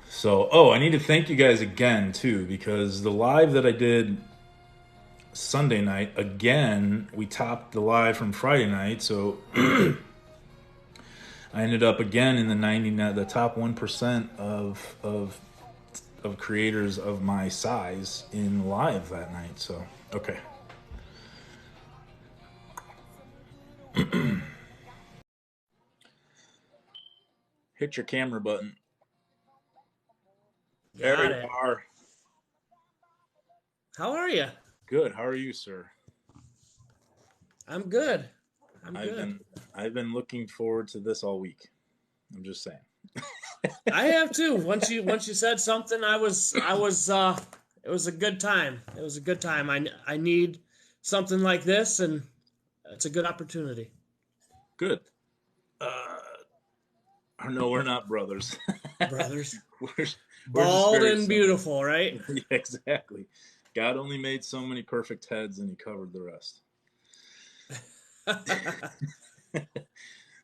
So, I need to thank you guys again too, because the live that I did Sunday night, again, we topped the live from Friday night. So I ended up again in the top 1% of creators of my size in live that night. So okay, hit your camera button. There Got you it. are. How are you? Good. How are you, sir? I'm good. I'm I've good. been I've been looking forward to this all week. I'm just saying. I have too. Once you said something, I was it was a good time. It was a good time. I need something like this, and it's a good opportunity. Good. Uh, no, we're not brothers. Brothers. we're we're just Bald very and similar. beautiful, right? Yeah, exactly. God only made so many perfect heads, and He covered the rest.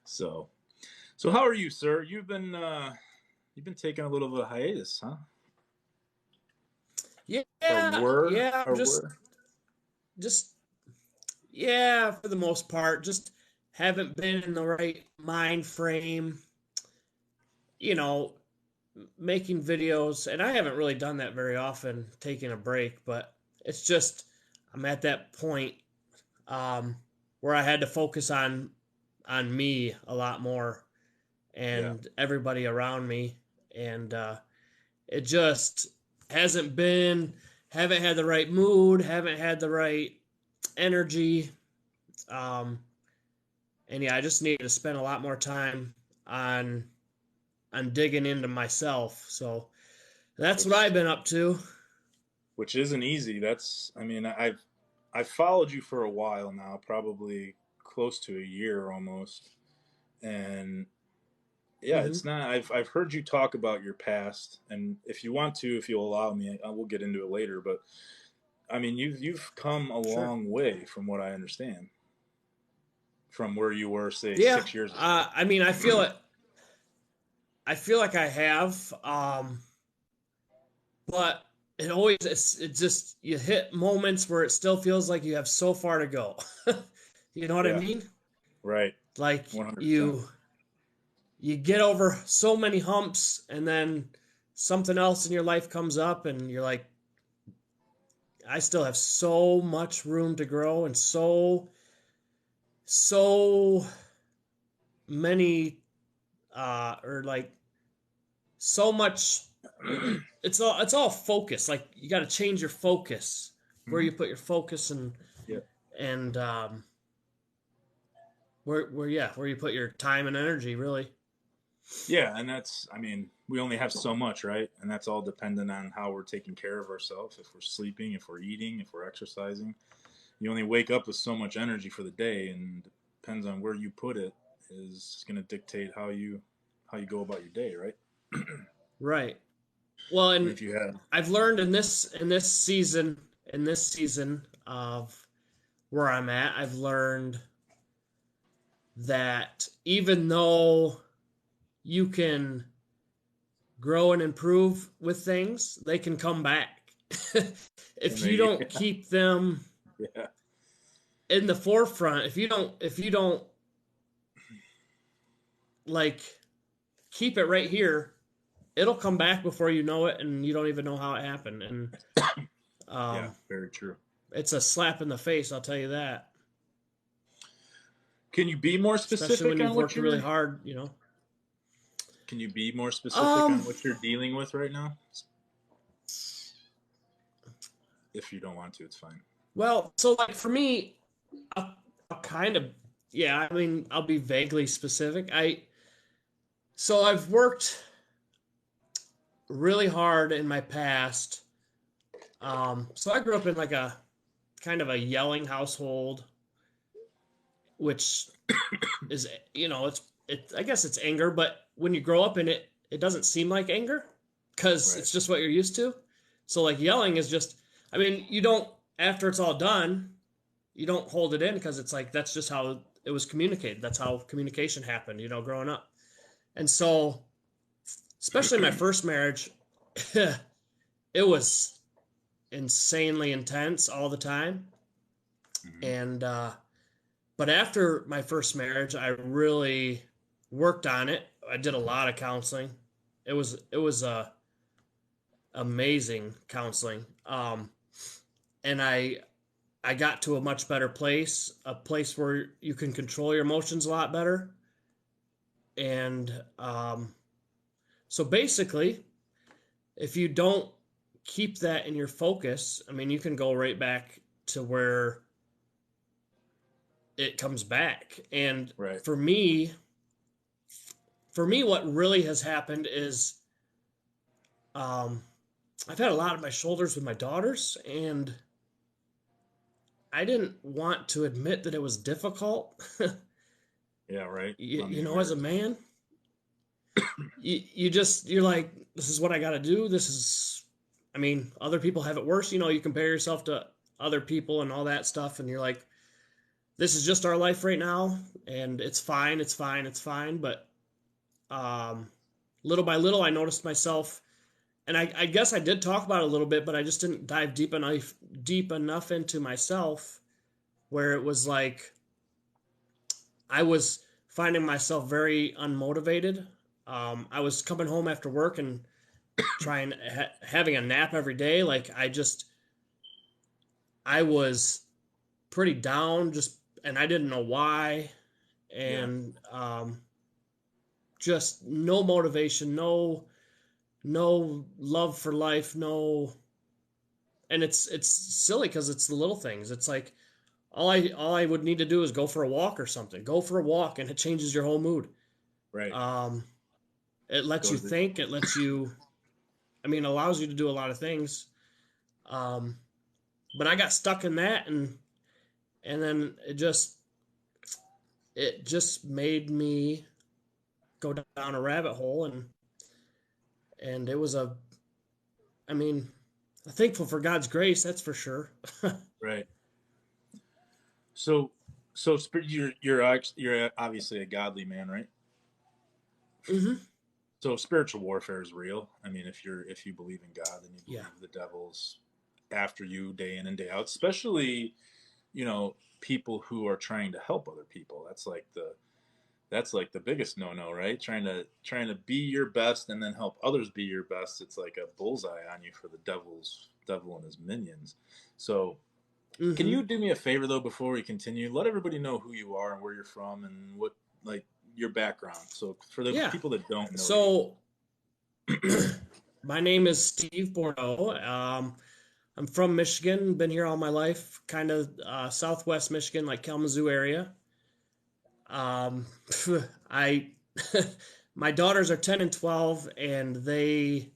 So, so how are you, sir? You've been taking a little bit of hiatus, huh? Or Yeah, were yeah, or were? just yeah, for the most part, just haven't been in the right mind frame, you know, making videos, and I haven't really done that very often, taking a break, but it's just I'm at that point um, where I had to focus on me a lot more Yeah. and everybody around me, and it just hasn't been haven't had the right mood, haven't had the right energy, um, and yeah, I just need to spend a lot more time on on digging into myself. So that's what Which I've been up to. which isn't easy. I mean, I've followed you for a while now, probably close to a year almost, and yeah, Hmm. it's not. I've heard you talk about your past, and if you want to, if you'll allow me, I will get into it later. But I mean, you've come a Sure. long way from what I understand, from where you were, say, Yeah. 6 years ago. I mean, I feel it. I feel like I have, but it just you hit moments where it still feels like you have so far to go. You know what I Yeah, mean? right, Like 100%. you get over so many humps, and then something else in your life comes up, and you're like, I still have so much room to grow, and so many or like so much it's all focus. Like you got to change your focus, where Hmm. you put your focus, Yeah, and where you put your time and energy, really. yeah, and that's. I mean, we only have so much, right? And that's all dependent on how we're taking care of ourselves. If we're sleeping, if we're eating, if we're exercising. You only wake up with so much energy for the day, and depends on where you put it is going to dictate how you go about your day, right? Right. Well, And and if you have, I've learned in this season of where I'm at, I've learned that even though you can grow and improve with things, they can come back. and If you they, don't keep them yeah, in the forefront, if you don't like keep it right here, it'll come back before you know it, and you don't even know how it happened. And yeah, um, very true. it's a slap in the face, I'll tell you that. Can you be more Especially specific when on you've what worked really you're? hard. Can you be more specific on Um, what you're dealing with right now? If you don't want to, it's fine. well, so like for me, I'll kind of, yeah. I mean, I'll be vaguely specific. I've worked really hard in my past. So I grew up in like a kind of a yelling household, which is I guess it's anger, but when you grow up in it, it doesn't seem like anger because Right. it's just what you're used to. So like yelling is just, I mean, you don't after it's all done, you don't hold it in because it's like that's just how it was communicated. That's how communication happened, growing up. And so, especially my first marriage, it was insanely intense all the time. Hmm. And but after my first marriage, I really worked on it. I did a lot of counseling. It was amazing counseling. And I got to a much better place, a place where you can control your emotions a lot better. And so basically, if you don't keep that in your focus, I mean, you can go right back to where it comes back. And Right. for me, what really has happened is um, I've had a lot on my shoulders with my daughters, and I didn't want to admit that it was difficult. Yeah. Right. you, On you the know, as a marriage. man, you're like, this is what I got to do. This is, I mean, other people have it worse. You compare yourself to other people and all that stuff, and you're like, this is just our life right now, and it's fine, it's fine, it's fine. But um, little by little, I noticed myself, and I guess I did talk about it a little bit, but I just didn't dive deep enough into myself where it was like I was finding myself very unmotivated. I was coming home after work and trying having a nap every day. Like I was pretty down, just and I didn't know why, Yeah. and just no motivation, no love for life, no. And it's silly because it's the little things. It's like all I would need to do is go for a walk or something. Go for a walk, and it changes your whole mood. Right. Um, it lets Go you to the. think. It lets you. I mean, allows you to do a lot of things. Um, but I got stuck in that, and then it just made me go down a rabbit hole, and it was I mean, thankful for God's grace, that's for sure. Right. So, you're obviously a godly man, right? Hmm. So spiritual warfare is real. I mean, if you believe in God, then you Yeah. believe the devil's after you day in and day out. Especially, people who are trying to help other people. That's like the biggest no-no, right? Trying to be your best and then help others be your best. It's like a bullseye on you for the devil and his minions. So, can Hmm. you do me a favor though before we continue? Let everybody know who you are and where you're from and what like your background. So for the Yeah. people that don't know you. So my name is Steve Bourdo. I'm from Michigan. Been here all my life. Kind of Southwest Michigan, like Kalamazoo area. Um, I my daughters are 10 and 12, and they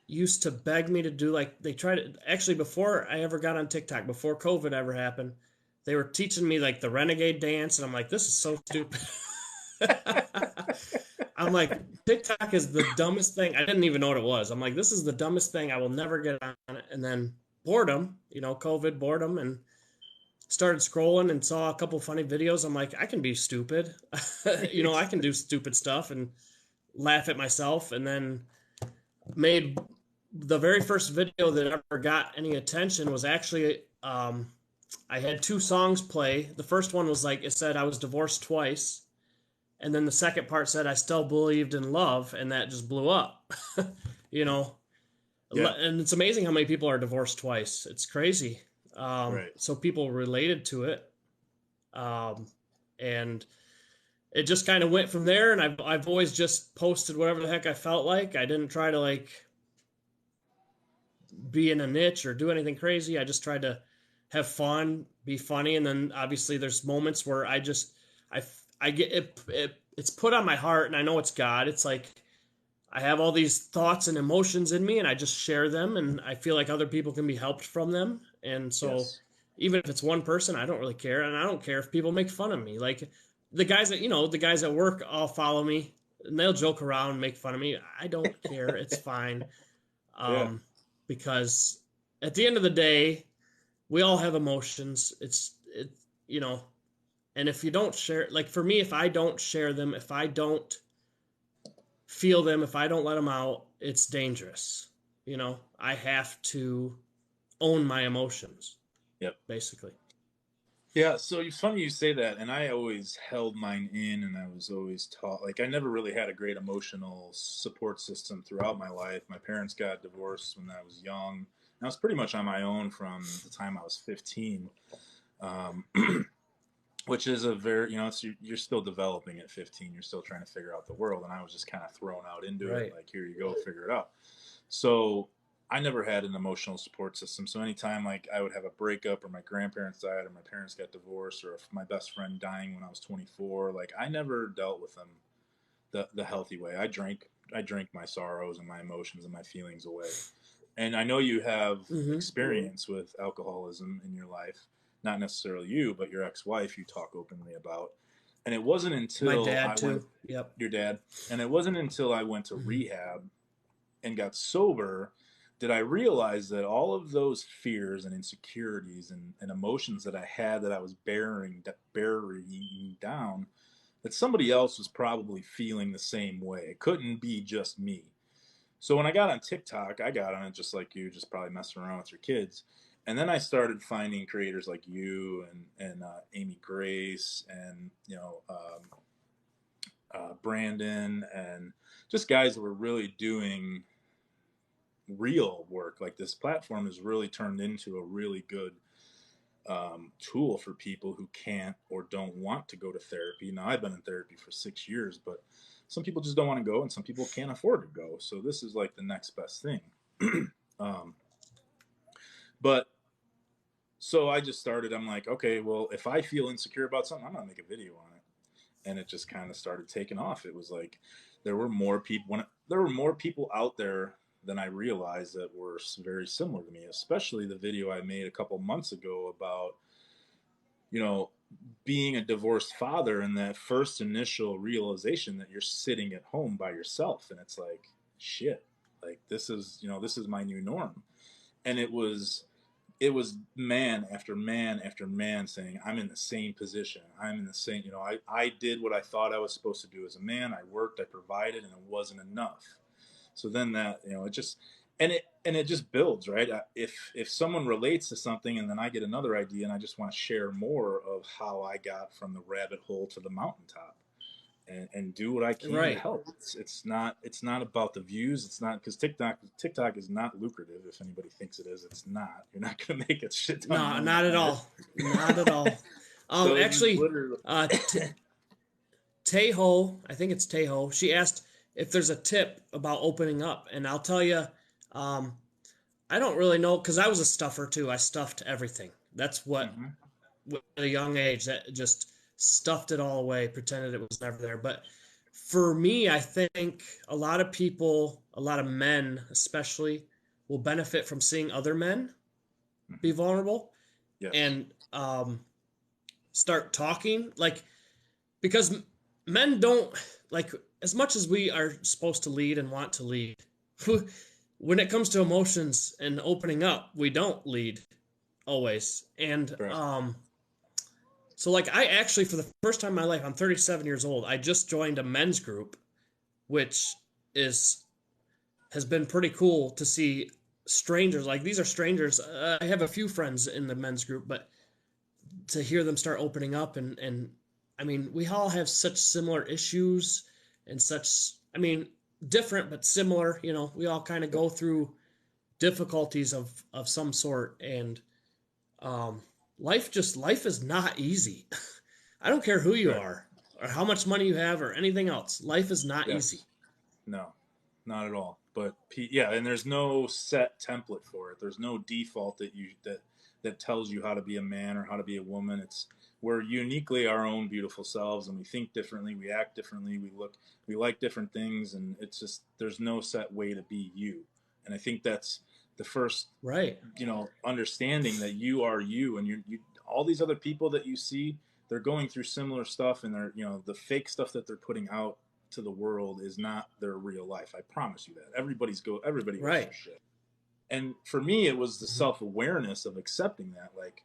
used to beg me to do, like, they tried to actually, before I ever got on TikTok, before COVID ever happened, they were teaching me like the renegade dance, and I'm like, this is so stupid. I'm like, TikTok is the dumbest thing. I didn't even know what it was. I'm like, this is the dumbest thing. I will never get on it. And then boredom, COVID boredom, and started scrolling and saw a couple funny videos. I'm like, I can be stupid. I can do stupid stuff and laugh at myself. And then made the very first video that ever got any attention was actually I had two songs play. The first one was like, it said I was divorced twice, and then the second part said I still believed in love, and that just blew up. you know, Yeah. and it's amazing how many people are divorced twice. It's crazy. Right. So people related to it, um, and it just kind of went from there. And I've always just posted whatever the heck I felt like. I didn't try to like be in a niche or do anything crazy. I just tried to have fun, be funny, and then obviously there's moments where I I get it's put on my heart, and I know it's God. It's like I have all these thoughts and emotions in me, and I just share them, and I feel like other people can be helped from them. And so Yes. even if it's one person, I don't really care, and I don't care if people make fun of me. Like the guys at work all follow me, and they'll joke around and make fun of me. I don't care. It's fine. Yeah. um, because at the end of the day, we all have emotions. You know, And if you don't share, like for me, if I don't share them, if I don't feel them, if I don't let them out, it's dangerous. I have to own my emotions, Yep. basically. Yeah, so it's funny you say that, and I always held mine in, and I was always taught, like, I never really had a great emotional support system throughout my life. My parents got divorced when I was young, and I was pretty much on my own from the time I was 15, um, which is a very, you're still developing at 15. You're still trying to figure out the world, and I was just kind of thrown out into it, Right. like, here you go, figure it out. So I never had an emotional support system. So anytime like I would have a breakup or my grandparents died or my parents got divorced or if my best friend dying when I was 24, like I never dealt with them the healthy way. I drank my sorrows and my emotions and my feelings away. And I know you have Mm-hmm. experience with alcoholism in your life, not necessarily you, but your ex-wife you talk openly about. And it wasn't My until I dad went, too. Yep. your dad, and it wasn't until I went to Mm-hmm. rehab and got sober did I realize that all of those fears and insecurities and emotions that I had that I was burying down, that somebody else was probably feeling the same way. It couldn't be just me. So when I got on TikTok, I got on it just like you, just probably messing around with your kids. And then I started finding creators like you and Amy Grace and Brandon and just guys that were really doing real work. Like this platform has really turned into a really good tool for people who can't or don't want to go to therapy. Now, I've been in therapy for 6 years, but some people just don't want to go and some people can't afford to go. So this is like the next best thing. um, but so I just started, I'm like, okay, well, if I feel insecure about something, I'm going to make a video on it. And it just kind of started taking off. It was like there were more people out there than I realized that were very similar to me. Especially the video I made a couple months ago about you know being a divorced father and that first initial realization that you're sitting at home by yourself, and it's like shit. Like this is my new norm, and it was man after man after man saying, I'm in the same position. I'm in the same, I did what I thought I was supposed to do as a man. I worked, I provided, and it wasn't enough. So then that, it just, and it just builds, right? If someone relates to something and then I get another idea and I just want to share more of how I got from the rabbit hole to the mountaintop, and do what I can to Right. help. It's not about the views. It's not because TikTok is not lucrative. If anybody thinks it is, it's not. You're not going to make a shit ton of No, money not at on it. all. Not at all. So it's just Actually, literally. Tejo, I think it's Tejo. She asked if there's a tip about opening up, and I'll tell you, um, I don't really know because I was a stuffer too. I stuffed everything. That's what, Mhm. at a young age, that just stuffed it all away, pretended it was never there. But for me, I think a lot of people, a lot of men especially, will benefit from seeing other men be Mhm. vulnerable Yes. and start talking. Like, because men don't, like, as much as we are supposed to lead and want to lead, when it comes to emotions and opening up, we don't lead always. And Correct. so, like, I actually, for the first time in my life, I'm 37 years old. I just joined a men's group, which is has been pretty cool to see strangers. Like, these are strangers. I have a few friends in the men's group, but to hear them start opening up and I mean, we all have such similar issues and such, I mean, different but similar, we all kind of Yep. go through difficulties of some sort, and um life is not easy. I don't care who you Correct. are or how much money you have or anything else. Life is not easy. Yes. No, not at all. But yeah, and there's no set template for it. There's no default that tells you how to be a man or how to be a woman. It's we're uniquely our own beautiful selves, and we think differently, we act differently, we like different things, and it's just there's no set way to be you. And I think that's the first, Right. understanding that you are you, and you all these other people that you see, they're going through similar stuff, and they're the fake stuff that they're putting out to the world is not their real life. I promise you that. Everybody goes through Right. shit. And for me, it was the Mhm. self awareness of accepting that. Like,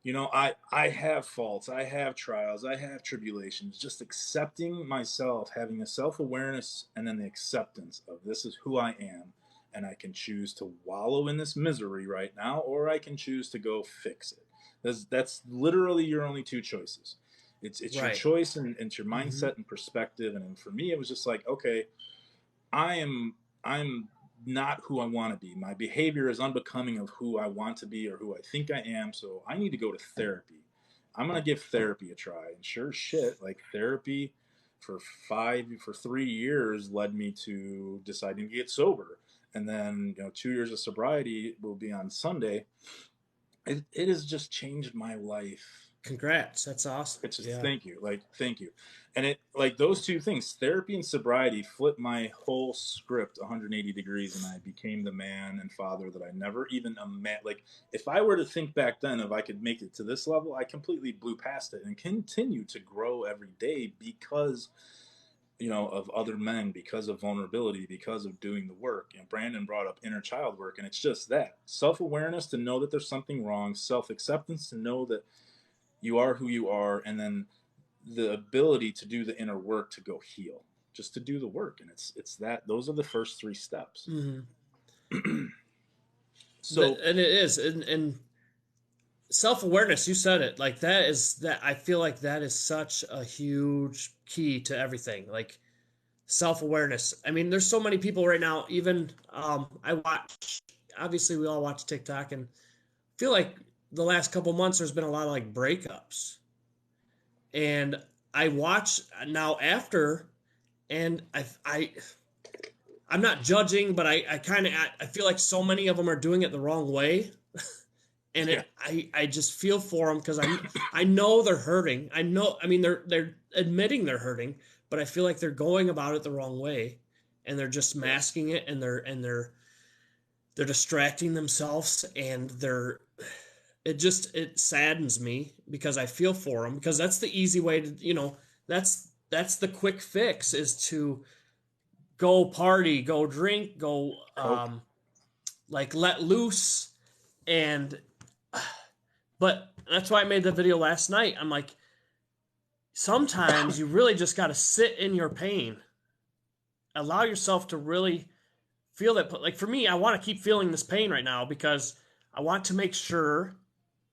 I have faults, I have trials, I have tribulations. Just accepting myself, having a self awareness, and then the acceptance of this is who I am, and I can choose to wallow in this misery right now, or I can choose to go fix it. That's literally your only two choices. It's your Right. choice, and it's your Hmm. mindset and perspective. And for me, it was just like, okay, I'm not who I want to be. My behavior is unbecoming of who I want to be or who I think I am. So I need to go to therapy. I'm gonna give therapy a try. And sure shit, like therapy for 3 years led me to deciding to get sober. And then 2 years of sobriety will be on Sunday. It has just changed my life. Congrats. That's awesome. It's just Yeah. thank you, like thank you, and it like those two things, therapy and sobriety, flipped my whole script 180 degrees, and I became the man and father that I never even imagined. Like if I were to think back then, if I could make it to this level, I completely blew past it and continue to grow every day because of other men, because of vulnerability, because of doing the work. And Brandon brought up inner child work, and it's just that self-awareness to know that there's something wrong, self-acceptance to know that you are who you are, and then the ability to do the inner work to go heal, just to do the work. And it's that those are the first three steps. Hmm. So And it is, and self awareness. You said it. Like that is that. I feel like that is such a huge key to everything. Like self awareness. I mean, there's so many people right now. Even I watch. Obviously, we all watch TikTok, and feel like the last couple months there's been a lot of like breakups, and I watch now after, and I'm not judging, but I kind of I feel like so many of them are doing it the wrong way, and yeah, I just feel for them because I know they're hurting. I know, I mean, they're admitting they're hurting, but I feel like they're going about it the wrong way, and they're just yeah, masking it, and they're distracting themselves, and it saddens me because I feel for them, because that's the easy way to, that's the quick fix, is to go party, go drink, go coke, like let loose. And but that's why I made the video last night. I'm like, sometimes you really just got to sit in your pain, allow yourself to really feel that. Like for me, I want to keep feeling this pain right now because I want to make sure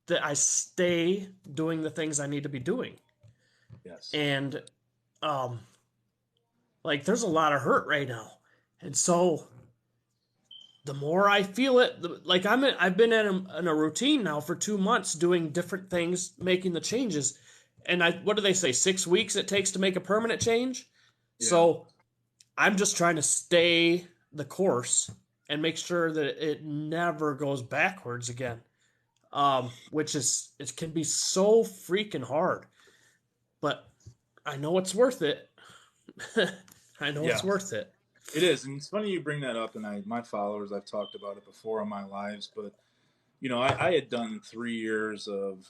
that I stay doing the things I need to be doing. yes, And um like there's a lot of hurt right now. And so the more I feel it, like I've been in a routine now for 2 months doing different things, making the changes. And what do they say? 6 weeks it takes to make a permanent change. yeah, So I'm just trying to stay the course and make sure that it never goes backwards again. Which is, it can be so freaking hard, but I know it's worth it. I know it's yeah. worth it. It is, and it's funny you bring that up. And my followers, I've talked about it before on my lives, but I had done 3 years of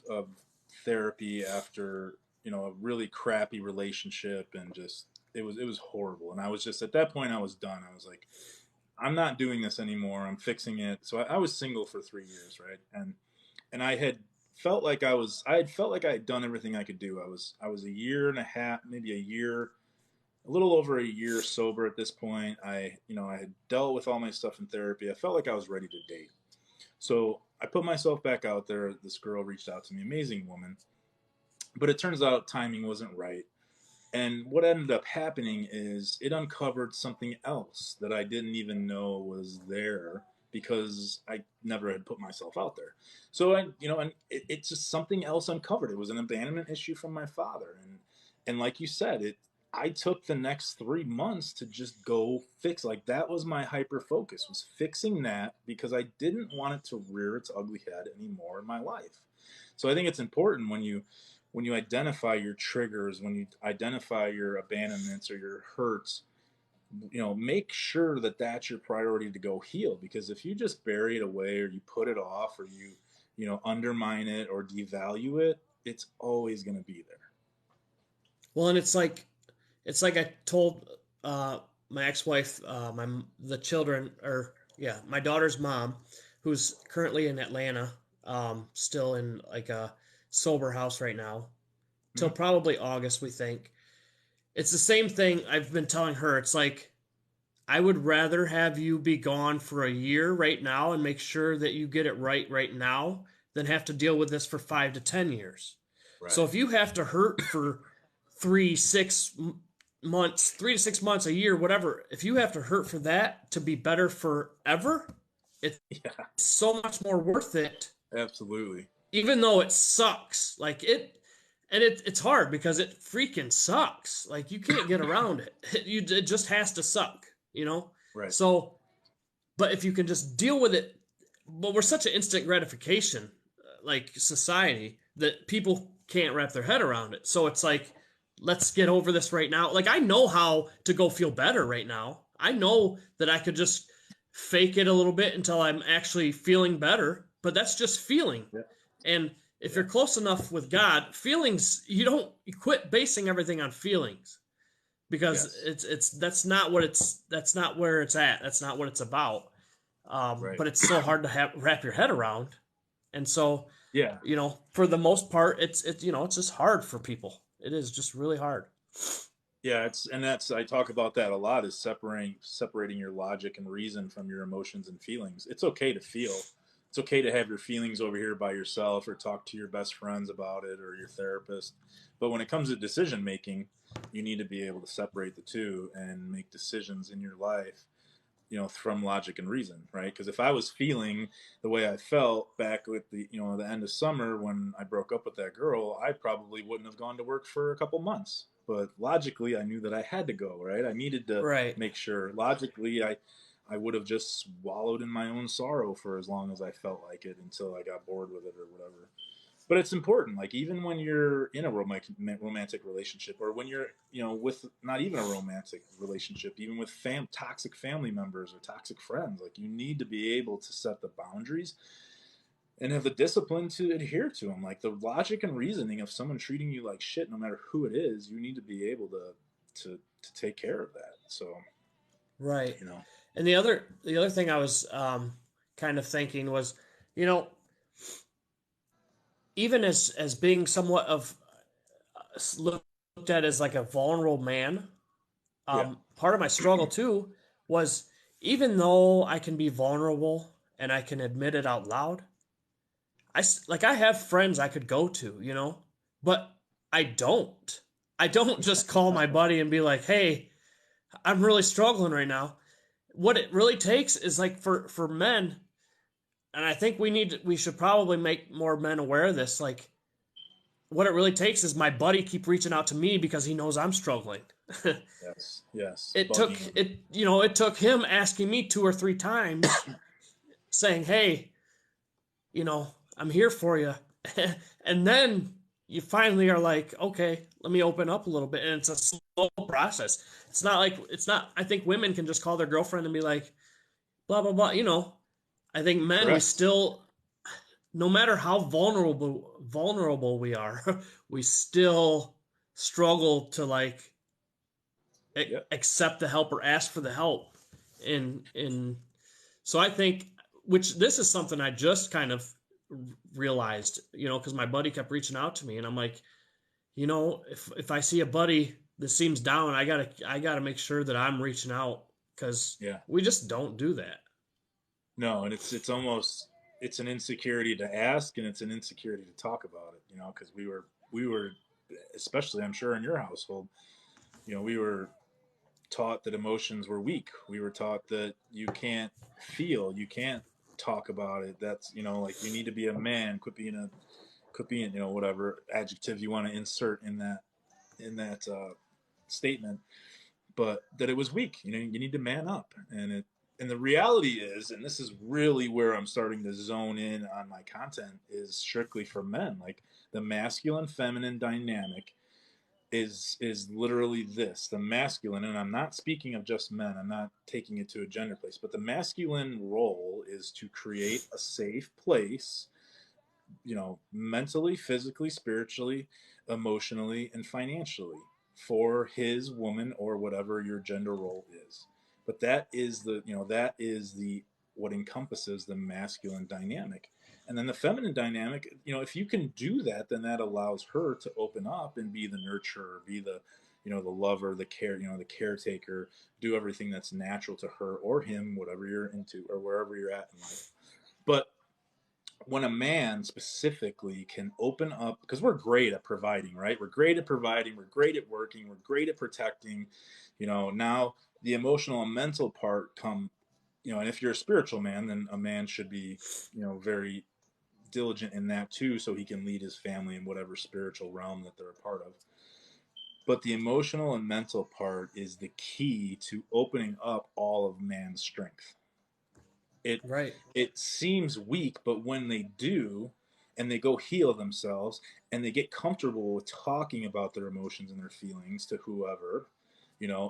therapy after a really crappy relationship, and just it was horrible. And I was just at that point I was done. I was like, I'm not doing this anymore. I'm fixing it. So I was single for 3 years, right? And I had felt like I had done everything I could do. I was a year and a half, maybe a little over a year sober at this point. I had dealt with all my stuff in therapy. I felt like I was ready to date. So I put myself back out there. This girl reached out to me, amazing woman, but it turns out timing wasn't right. And what ended up happening is it uncovered something else that I didn't even know was there because I never had put myself out there. So and it's just something else uncovered. It was an abandonment issue from my father, and like you said, I took the next 3 months to just go fix. Like that was my hyper focus, was fixing that because I didn't want it to rear its ugly head anymore in my life. So I think it's important when you identify your triggers, when you identify your abandonments or your hurts, make sure that that's your priority to go heal. Because if you just bury it away, or you put it off, or you undermine it or devalue it, it's always going to be there. Well, and it's like I told my ex-wife, the children, or my daughter's mom, who's currently in Atlanta, still in like a sober house right now till Mhm. probably August, we think. It's the same thing I've been telling her. It's like, I would rather have you be gone for a year right now and make sure that you get it right now than have to deal with this for 5 to 10 years. So Right. if you have to hurt for 3 6 months, 3 to 6 months, a year, whatever, if you have to hurt for that to be better forever, it's Yeah, so much more worth it, absolutely. even though it sucks. Like it's hard because it freaking sucks. Like you can't get around it. It just has to suck, you know? Right. So, but if you can just deal with it, but we're such an instant gratification like society that people can't wrap their head around it. So it's like, let's get over this right now. Like I know how to go feel better right now. I know that I could just fake it a little bit until I'm actually feeling better, but that's just feeling. Yeah. And if Yeah. you're close enough with God, feelings, you quit basing everything on feelings because Yes. it's that's not where it's at. That's not what it's about. Right. But it's so hard to wrap your head around. And so, Yeah. for the most part, it's just hard for people. It is just really hard. Yeah, that's I talk about that a lot is separating your logic and reason from your emotions and feelings. It's okay to feel. It's okay to have your feelings over here by yourself or talk to your best friends about it or your therapist. But when it comes to decision making, you need to be able to separate the two and make decisions in your life, from logic and reason, right? Because if I was feeling the way I felt back with the end of summer when I broke up with that girl, I probably wouldn't have gone to work for a couple months. But logically, I knew that I had to go, right? I needed to Right. make sure. Logically, I would have just swallowed in my own sorrow for as long as I felt like it until I got bored with it or whatever. But it's important, like even when you're in a romantic relationship, or when you're with not even a romantic relationship, even with toxic family members or toxic friends, like you need to be able to set the boundaries and have the discipline to adhere to them. Like the logic and reasoning of someone treating you like shit, no matter who it is, you need to be able to take care of that. So Right. you know And the other thing I was kind of thinking was, you know, even as being somewhat of looked at as like a vulnerable man, yeah. part of my struggle too was, even though I can be vulnerable and I can admit it out loud, I have friends I could go to, but I don't. I don't just call my buddy and be like, "Hey, I'm really struggling right now." What it really takes is like for men, and I think we should probably make more men aware of this. Like, what it really takes is my buddy keep reaching out to me because he knows I'm struggling. Yes. Yes. it took Bugging them. it you know it took him asking me 2 or 3 times, saying, "Hey, I'm here for you." And then you finally are like, "Okay, let me open up a little bit." And it's a slow process. It's not I think women can just call their girlfriend and be like, blah blah blah. I think men, we Correct. still, no matter how vulnerable we are, we still struggle to like Yep. accept the help or ask for the help. In So I think, which this is something I just kind of realized, because my buddy kept reaching out to me, and I'm like, if I see a buddy that seems down, I gotta make sure that I'm reaching out, because Yeah. we just don't do that. No, and it's almost it's an insecurity to ask, and it's an insecurity to talk about it. Because we were, especially I'm sure in your household, we were taught that emotions were weak. We were taught that you can't feel, you can't talk about it. That's like you need to be a man. Quit being whatever adjective you want to insert in that statement, but that it was weak. You need to man up, and the reality is, and this is really where I'm starting to zone in on my content, is strictly for men. Like the masculine feminine dynamic is literally this: the masculine, and I'm not speaking of just men, I'm not taking it to a gender place, but the masculine role is to create a safe place, mentally, physically, spiritually, emotionally, and financially for his woman or whatever your gender role is. But that is the what encompasses the masculine dynamic. And then the feminine dynamic, if you can do that, then that allows her to open up and be the nurturer, be the, the lover, the care, the caretaker, do everything that's natural to her or him, whatever you're into or wherever you're at in life. But when a man specifically can open up, because we're great at providing, right? We're great at providing, we're great at working, we're great at protecting. Now the emotional and mental part come, and if you're a spiritual man, then a man should be, very diligent in that too, so he can lead his family in whatever spiritual realm that they're a part of. But the emotional and mental part is the key to opening up all of man's strength. it Right. it seems weak, but when they do, and they go heal themselves, and they get comfortable with talking about their emotions and their feelings to whoever,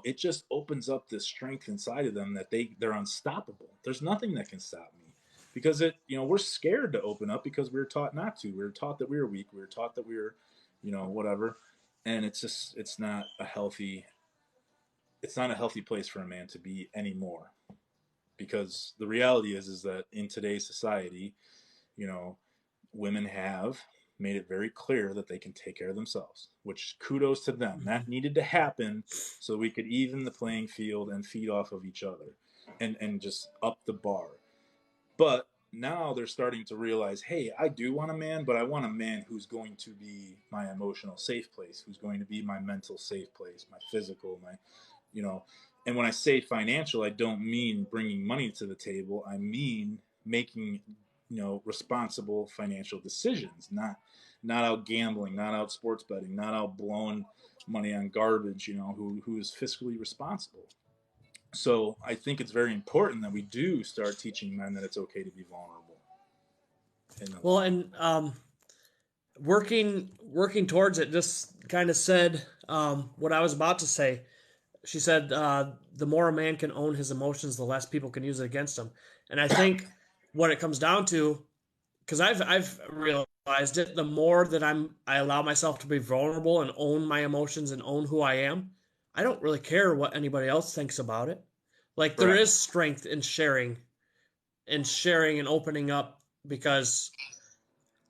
it just opens up this strength inside of them that they're unstoppable. There's nothing that can stop me, because we're scared to open up because we were taught not to. We were taught that we were weak. We were taught that we were, whatever. And it's not a healthy place for a man to be anymore, because the reality is that in today's society, you know, women have made it very clear that they can take care of themselves, which kudos to them. Mhm. That needed to happen so we could even the playing field and feed off of each other, and just up the bar. But now they're starting to realize, hey, I do want a man, but I want a man who's going to be my emotional safe place, who's going to be my mental safe place, my physical, my, you know. And when I say financial, I don't mean bringing money to the table. I mean making, responsible financial decisions, not out gambling, not out sports betting, not out blowing money on garbage. Who is fiscally responsible. So I think it's very important that we do start teaching men that it's okay to be vulnerable in the Well, long and working towards it just kind of said what I was about to say. She said, the more a man can own his emotions, the less people can use it against him. And I think what it comes down to, because I've realized it, the more that I allow myself to be vulnerable and own my emotions and own who I am, I don't really care what anybody else thinks about it. Like there correct. is strength in sharing and opening up because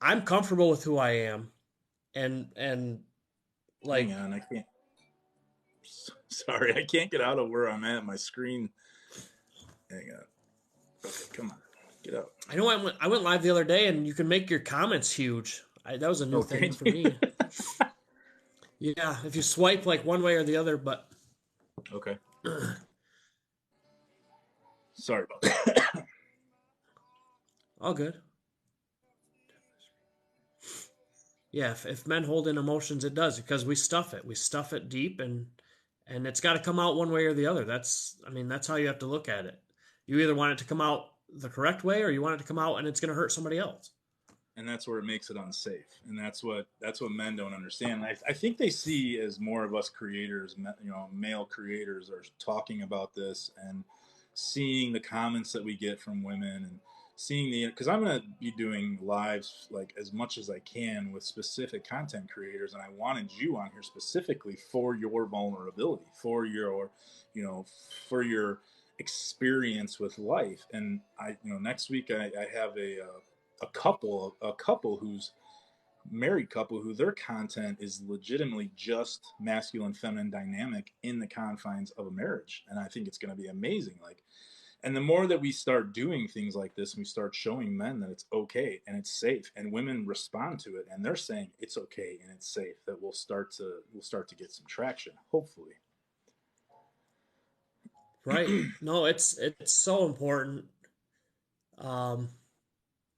I'm comfortable with who I am, and Hang like on, I can't. Sorry, I can't get out of where I'm at. My screen. Hang on. Okay, come on, get out. I know I went live the other day and you can make your comments huge. That was a new thing Okay. for me. Yeah, if you swipe like one way or the other, but Okay. Sorry about that. all good. Yeah, if men hold in emotions, it does because we stuff it. We stuff it deep, and it's got to come out one way or the other. That's how you have to look at it. You either want it to come out the correct way, or you want it to come out and it's going to hurt somebody else. And that's where it makes it unsafe, and that's what men don't understand. I think they see as more of us creators, male creators, are talking about this and seeing the comments that we get from women, and seeing because I'm going to be doing lives like as much as I can with specific content creators, and I wanted you on here specifically for your vulnerability, for your you know for your experience with life. And next week I have a couple who's married couple who their content is legitimately just masculine feminine dynamic in the confines of a marriage, and I think it's going to be amazing. Like, and the more that we start doing things like this, and we start showing men that it's okay and it's safe, and women respond to it and they're saying it's okay and it's safe, that we'll start to get some traction, hopefully. Right? No, it's so important. Um,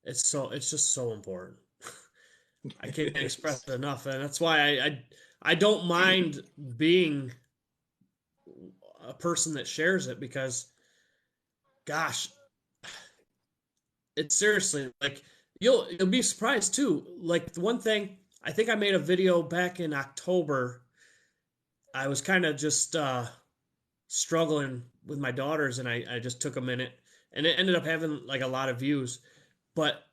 it's just so important. I can't It express is. it enough, and that's why I don't mind being a person that shares it because, gosh, it's seriously like you'll be surprised too. Like the one thing I think I made a video back in October. I was kind of just struggling with my daughters, and I just took a minute, and it ended up having like a lot of views, but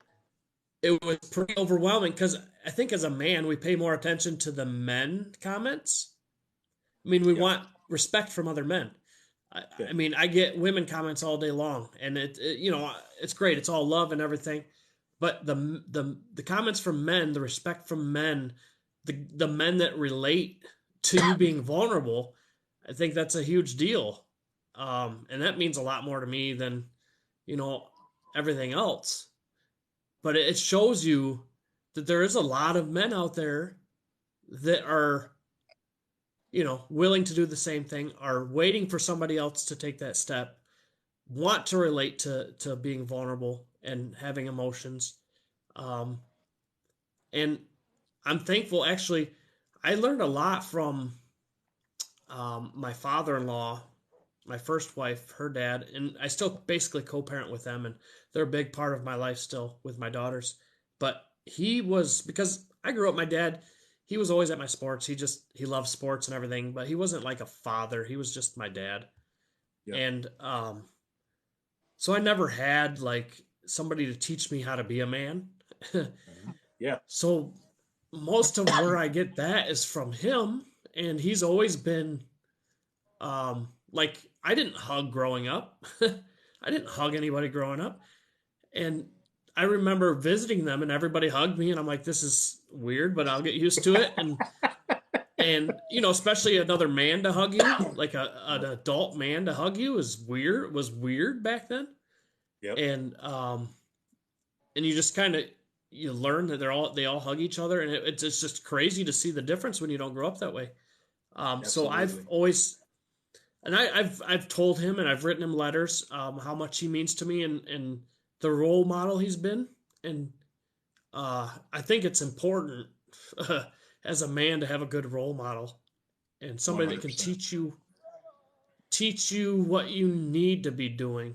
it was pretty overwhelming because I think as a man we pay more attention to the men comments. I mean, we Yep. want respect from other men. I, Yeah. I mean, I get women comments all day long, and it's great. It's all love and everything. but the comments from men, the respect from men, the men that relate to you being vulnerable, I think that's a huge deal. And that means a lot more to me than, you know, everything else. But it shows you that there is a lot of men out there that are, you know, willing to do the same thing, are waiting for somebody else to take that step, want to relate to being vulnerable and having emotions. Um, and I'm thankful. Actually, I learned a lot from my father-in-law, my first wife, her dad, and I still basically co-parent with them, and they're a big part of my life still with my daughters. But he was, because I grew up, my dad, he was always at my sports. He loved sports and everything, but he wasn't like a father. He was just my dad, Yep. and so I never had like somebody to teach me how to be a man. Yeah. So most of where I get that is from him, and he's always been like I didn't hug growing up. I didn't hug anybody growing up. And I remember visiting them and everybody hugged me and I'm like, this is weird, but I'll get used to it. And you know, especially another man to hug you, like an adult man to hug you is weird, was weird back then. Yep. And and you just kind of you learn that they all hug each other and it's just crazy to see the difference when you don't grow up that way. So I've Absolutely. always and I've told him and I've written him letters how much he means to me and the role model he's been. And I think it's important as a man to have a good role model and somebody that can 100%. teach you what you need to be doing.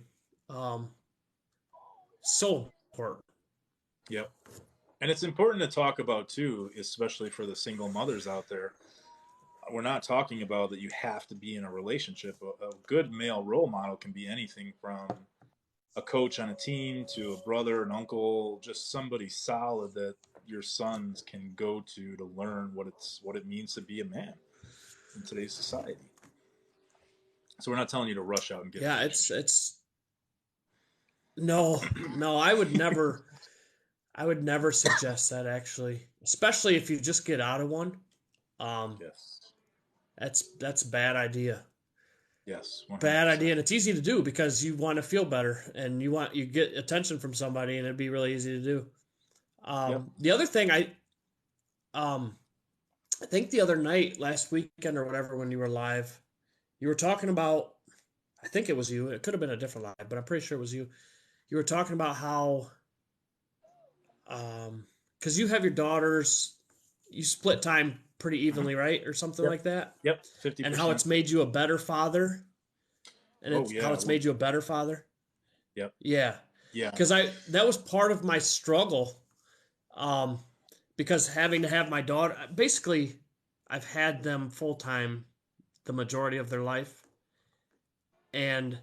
Um, so important. Yep. And it's important to talk about too, especially for the single mothers out there. We're not talking about that you have to be in a relationship. A good male role model can be anything from a coach on a team to a brother, an uncle, just somebody solid that your sons can go to learn what it means to be a man in today's society. So we're not telling you to rush out and get a Yeah, relationship. it's no, no, I would never suggest that actually, especially if you just get out of one. Um, Yes. that's a bad idea. Yes. Bad 100%. idea, and it's easy to do because you want to feel better and you get attention from somebody, and it'd be really easy to do. Yep. The other thing um, I think the other night, last weekend or whatever, when you were live, you were talking about. I think it was you. It could have been a different live, but I'm pretty sure it was you. You were talking about how because you have your daughters, you split time pretty Mm-hmm. evenly, right, or something Yep. like that, Yep. and how 50%. it's made you a better father, and Oh it's how yeah. it's made you a better father. Yep. Yeah, Yeah. because I that was part of my struggle, um, because having to have my daughter, basically, I've had them full time the majority of their life, and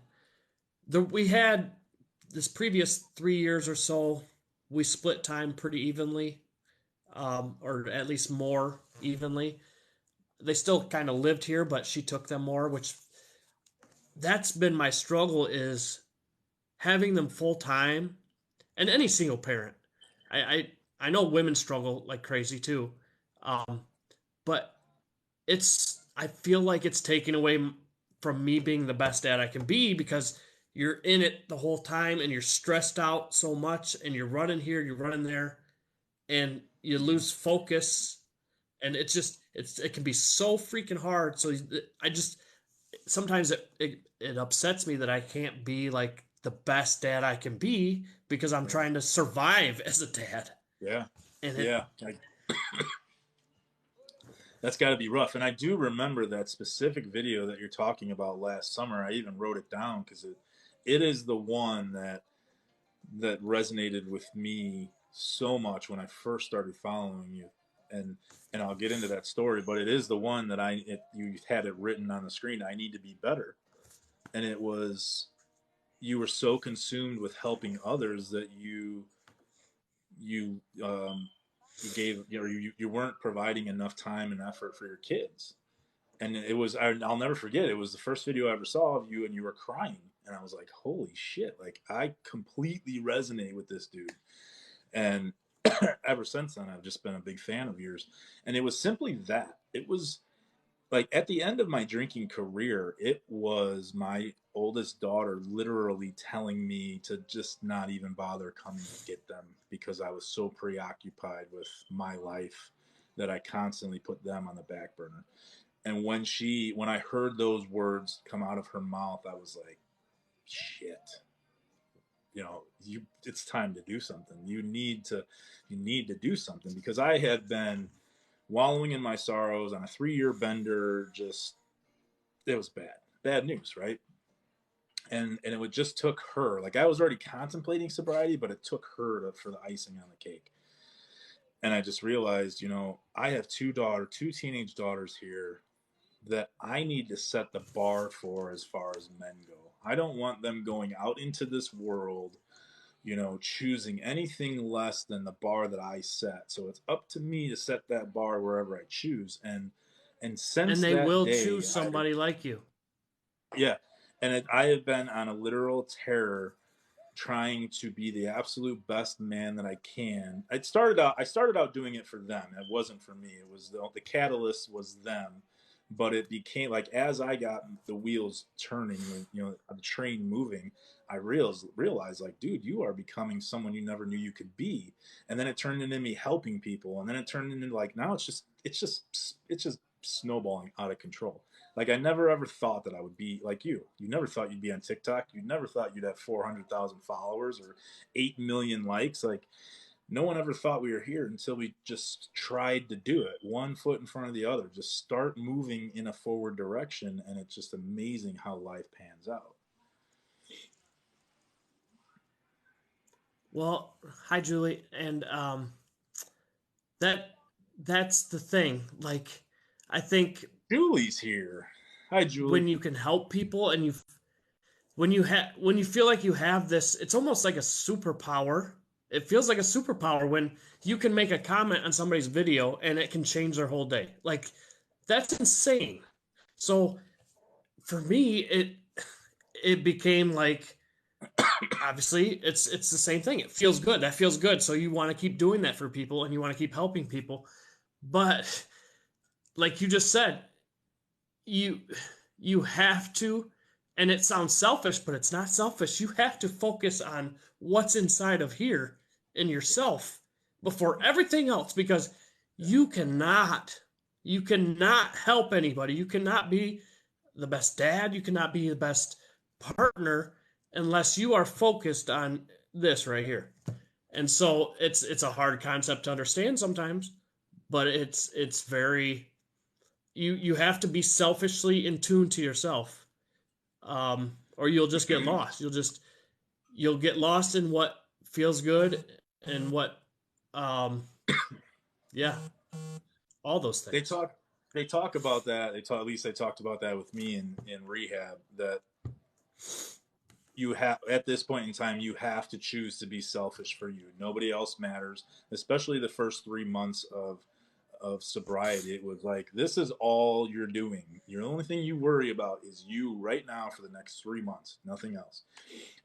we had this previous 3 years or so, we split time pretty evenly, or at least more evenly. They still kind of lived here, but she took them more, which that's been my struggle is having them full time, and any single parent. I, I I know women struggle like crazy too, um, but I feel like it's taking away from me being the best dad I can be because you're in it the whole time and you're stressed out so much and you're running here, you're running there, and you lose focus, and it can be so freaking hard. So I just sometimes it upsets me that I can't be like the best dad I can be because I'm Right. trying to survive as a dad. Yeah. And it Yeah. That's got to be rough. And I do remember that specific video that you're talking about last summer. I even wrote it down because it is the one that resonated with me so much when I first started following you. And and I'll get into that story, but it is the one that you had it written on the screen. I need to be better, and it was you were so consumed with helping others that you you gave you weren't providing enough time and effort for your kids. And I'll never forget, it was the first video I ever saw of you and you were crying, and I was like, holy shit, like I completely resonate with this dude. And ever since then, I've just been a big fan of yours. And it was simply that. It was like at the end of my drinking career, it was my oldest daughter literally telling me to just not even bother coming to get them because I was so preoccupied with my life that I constantly put them on the back burner. And when I heard those words come out of her mouth, I was like, shit. It's time to do something. You need to do something because I had been wallowing in my sorrows on a 3-year bender. Just it was bad news, right? And it just took her. Like I was already contemplating sobriety, but it took her for the icing on the cake. And I just realized, I have two teenage daughters here that I need to set the bar for as far as men go. I don't want them going out into this world, choosing anything less than the bar that I set. So it's up to me to set that bar wherever I choose. And And since they that will day, choose somebody like you. yeah, I have been on a literal terror trying to be the absolute best man that I can. I started out doing it for them. It wasn't for me. It was the catalyst was them, but it became like as I got the wheels turning, the train moving, I realized like, dude, you are becoming someone you never knew you could be. And then it turned into me helping people, and then it turned into like now it's just snowballing out of control. Like I never ever thought that I would be like you. You never thought you'd be on TikTok. You never thought you'd have 400,000 followers or 8 million likes. Like no one ever thought we were here until we just tried to do it, one foot in front of the other. Just start moving in a forward direction, and it's just amazing how life pans out. Well, hi Julie, and that that's the thing. Like, I think Julie's here. Hi, Julie. when you can help people and when you feel like you have this, it's almost like a superpower. It feels like a superpower when you can make a comment on somebody's video and it can change their whole day. Like that's insane. So for me, it became like obviously it's the same thing. It feels good. That feels good. So you want to keep doing that for people and you want to keep helping people. But like you just said, you you have to, and it sounds selfish, but it's not selfish. You have to focus on what's inside of here in yourself before everything else because you cannot you cannot help anybody. You cannot be the best dad, you cannot be the best partner unless you are focused on this right here. And so it's a hard concept to understand sometimes, but it's very you have to be selfishly in tune to yourself, or you'll just get lost. You'll get lost in what feels good and what, um, yeah, all those They things. talk. They talk about that. At least they talked about that with me in rehab. That you have at this point in time you have to choose to be selfish for you. Nobody else matters, especially the first 3 months of sobriety. It was like this is all you're doing. Your only thing you worry about is you right now for the next 3 months, nothing else.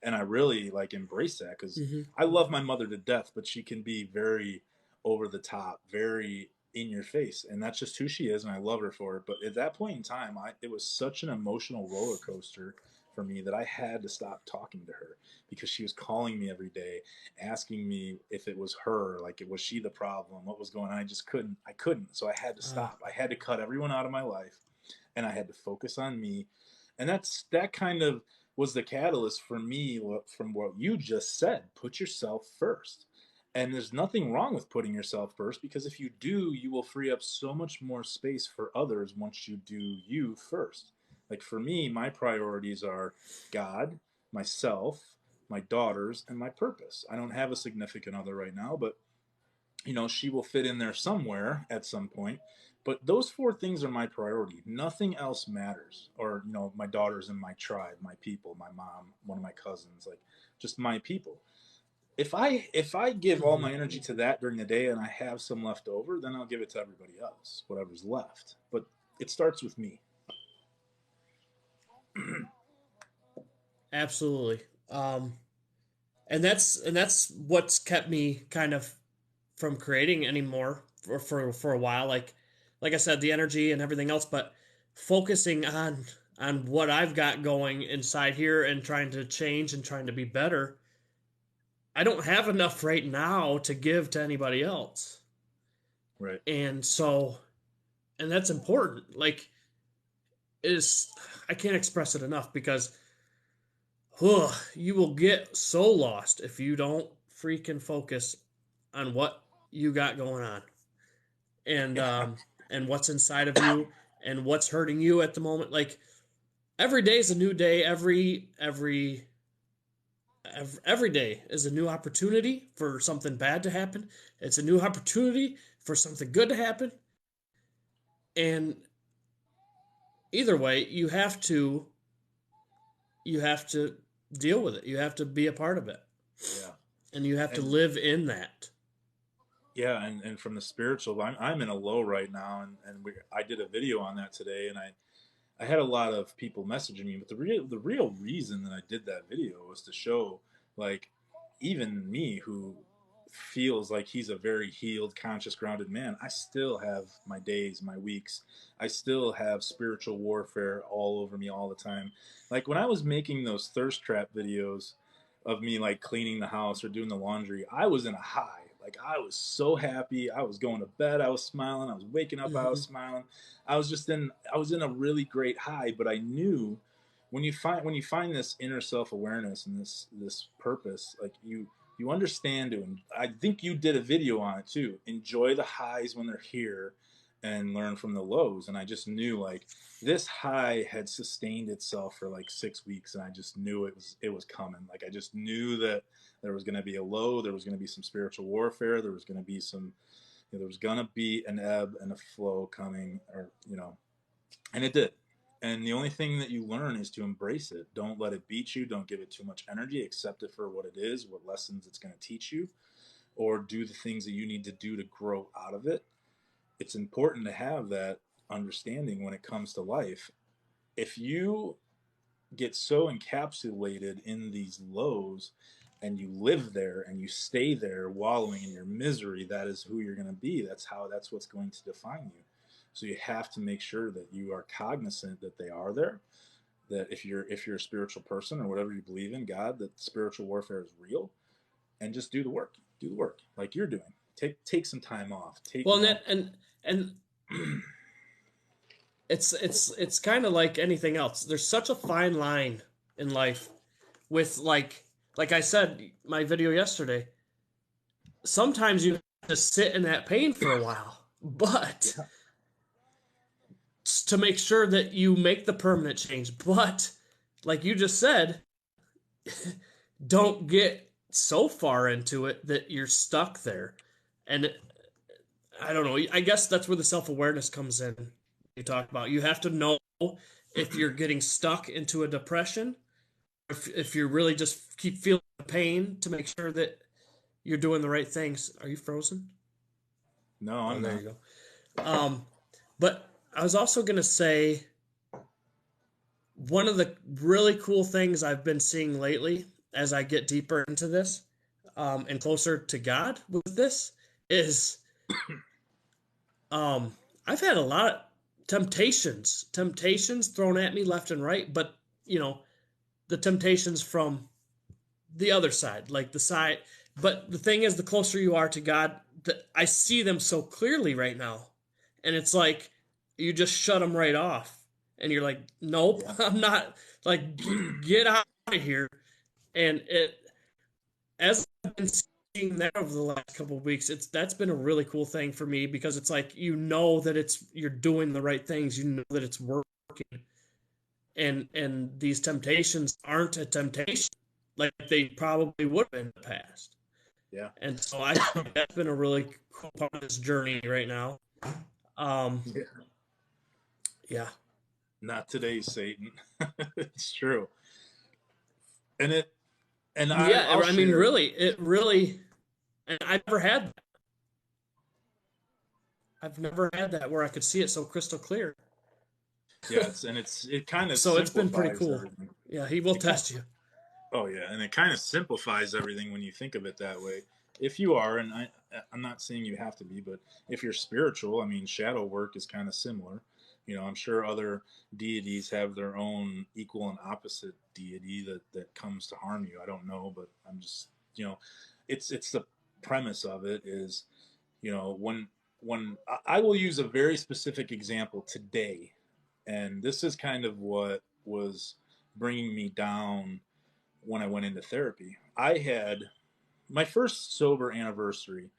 And I really like embrace that because Hmm. I love my mother to death, but she can be very over the top, very in your face, and that's just who she is, and I love her for it. But at that point in time, it was such an emotional roller coaster for me that I had to stop talking to her because she was calling me every day, asking me if it was her, like was she the problem, what was going on. I couldn't, so I had to Uh, stop. I had to cut everyone out of my life, and I had to focus on me, and that kind of was the catalyst for me from what you just said. Put yourself first. And there's nothing wrong with putting yourself first because if you do, you will free up so much more space for others once you do you first. Like for me, my priorities are God, myself, my daughters, and my purpose. I don't have a significant other right now, but she will fit in there somewhere at some point. But those four things are my priority. Nothing else matters. Or, my daughters in my tribe, my people, my mom, one of my cousins, like just my people. If I give all mhm. my energy to that during the day and I have some left over, then I'll give it to everybody else, whatever's left. But it starts with me. Absolutely. and that's what's kept me kind of from creating anymore for a while. Like I said, the energy and everything else, but focusing on what I've got going inside here and trying to change and trying to be better. I don't have enough right now to give to anybody else. Right. And so, and that's important. Like, is I can't express it enough because you will get so lost if you don't freaking focus on what you got going on, and Yeah. um and what's inside of you and what's hurting you at the moment. Like, every day is a new day. Every day is a new opportunity for something bad to happen. It's a new opportunity for something good to happen. And either way, you have to deal with it. You have to be a part of it. Yeah. And you have to And live in that. yeah, and from the spiritual, I'm in a low right now, and I did a video on that today, and I had a lot of people messaging me, but the real reason that I did that video was to show, like, even me who feels like he's a very healed, conscious, grounded man, I still have my days, my weeks. I still have spiritual warfare all over me all the time. Like when I was making those thirst trap videos of me like cleaning the house or doing the laundry, I was in a high. Like I was so happy. I was going to bed, I was smiling. I was waking up, I was Hmm. smiling. I was in a really great high, but I knew when you find this inner self-awareness and this purpose, like you understand it. And I think you did a video on it too. Enjoy the highs when they're here and learn from the lows. And I just knew like this high had sustained itself for like 6 weeks, and I just knew it was coming. Like I just knew that there was going to be a low, there was going to be some spiritual warfare, there was going to be there was going to be an ebb and a flow coming, or and it did. And the only thing that you learn is to embrace it. Don't let it beat you. Don't give it too much energy. Accept it for what it is, what lessons it's going to teach you, or do the things that you need to do to grow out of it. It's important to have that understanding when it comes to life. If you get so encapsulated in these lows and you live there and you stay there wallowing in your misery, that is who you're going to be. That's what's going to define you. So you have to make sure that you are cognizant that they are there, that if you're a spiritual person or whatever you believe in, God, that spiritual warfare is real, and just do the work. Do the work like you're doing. Take some time off. Take, Well, and it's kind of like anything else. There's such a fine line in life with like I said my video yesterday. Sometimes you have to sit in that pain for a while, but yeah. to make sure that you make the permanent change. But like you just said, don't get so far into it that you're stuck there. And I don't know. I guess that's where the self awareness comes in. You talk about you have to know if you're getting stuck into a depression, if you really just keep feeling the pain to make sure that you're doing the right things. Are you frozen? No, Oh, I'm there not. you go. But I was also gonna say one of the really cool things I've been seeing lately as I get deeper into this, and closer to God with this is um, I've had a lot of temptations thrown at me left and right, but you know, the temptations from the other side, like the side. But the thing is, the closer you are to God, I see them so clearly right now, and it's like you just shut them right off, and you're like, nope, Yeah. I'm not. Like, get out of here. And it, as I've been seeing that over the last couple of weeks, that's been a really cool thing for me because it's like you know that you're doing the right things, you know that it's working, and these temptations aren't a temptation like they probably would have in the past. Yeah. And so I think that's been a really cool part of this journey right now. Um, Yeah. yeah, Not today, Satan. It's true. And it and I'll yeah. I mean, share. really, it really, and I've never had that where I could see it so crystal clear. Yeah, it kind of So it's been pretty simplifies cool. everything. Yeah, he will It kind test you. Oh yeah, and it kind of simplifies everything when you think of it that way. If you are, and I'm not saying you have to be, but if you're spiritual, I mean, shadow work is kind of similar. You know, I'm sure other deities have their own equal and opposite deity that comes to harm you. I don't know, but I'm just, you know, it's the premise of it is, you know, when I will use a very specific example today, and this is kind of what was bringing me down when I went into therapy. I had my first sober anniversary.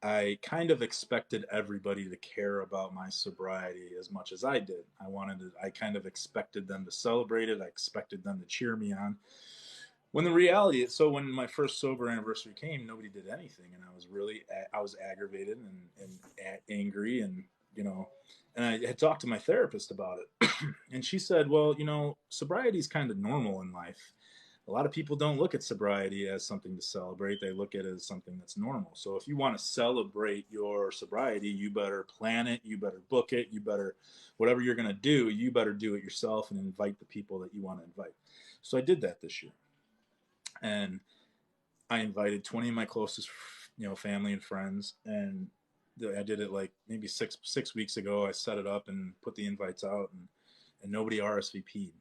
I kind of expected everybody to care about my sobriety as much as I did. I kind of expected them to celebrate it. I expected them to cheer me on. When the reality is, so when my first sober anniversary came, nobody did anything. And I was aggravated and angry and, you know, and I had talked to my therapist about it. And she said, well, you know, sobriety is kind of normal in life. A lot of people don't look at sobriety as something to celebrate. They look at it as something that's normal. So if you want to celebrate your sobriety, you better plan it, you better book it, you better, whatever you're going to do, you better do it yourself and invite the people that you want to invite. So I did that this year. And I invited 20 of my closest, you know, family and friends. And I did it like maybe six weeks ago. I set it up and put the invites out, and nobody RSVP'd.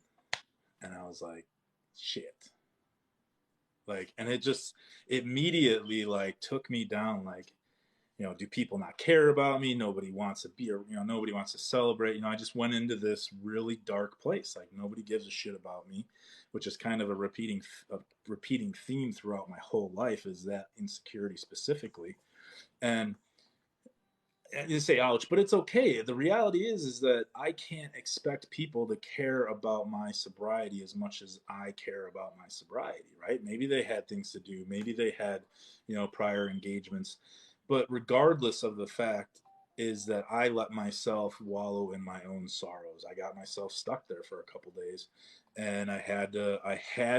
And I was like, shit. Like, and it just immediately like took me down. Like, you know, do people not care about me? Nobody wants to be, you know, nobody wants to celebrate. You know, I just went into this really dark place. Like, nobody gives a shit about me, which is kind of a repeating theme throughout my whole life, is that insecurity specifically. And you say ouch, but it's okay. The reality is that I can't expect people to care about my sobriety as much as I care about my sobriety, right? Maybe they had things to do, maybe they had, you know, prior engagements, but regardless of the fact is that I let myself wallow in my own sorrows. I got myself stuck there for a couple days, and I had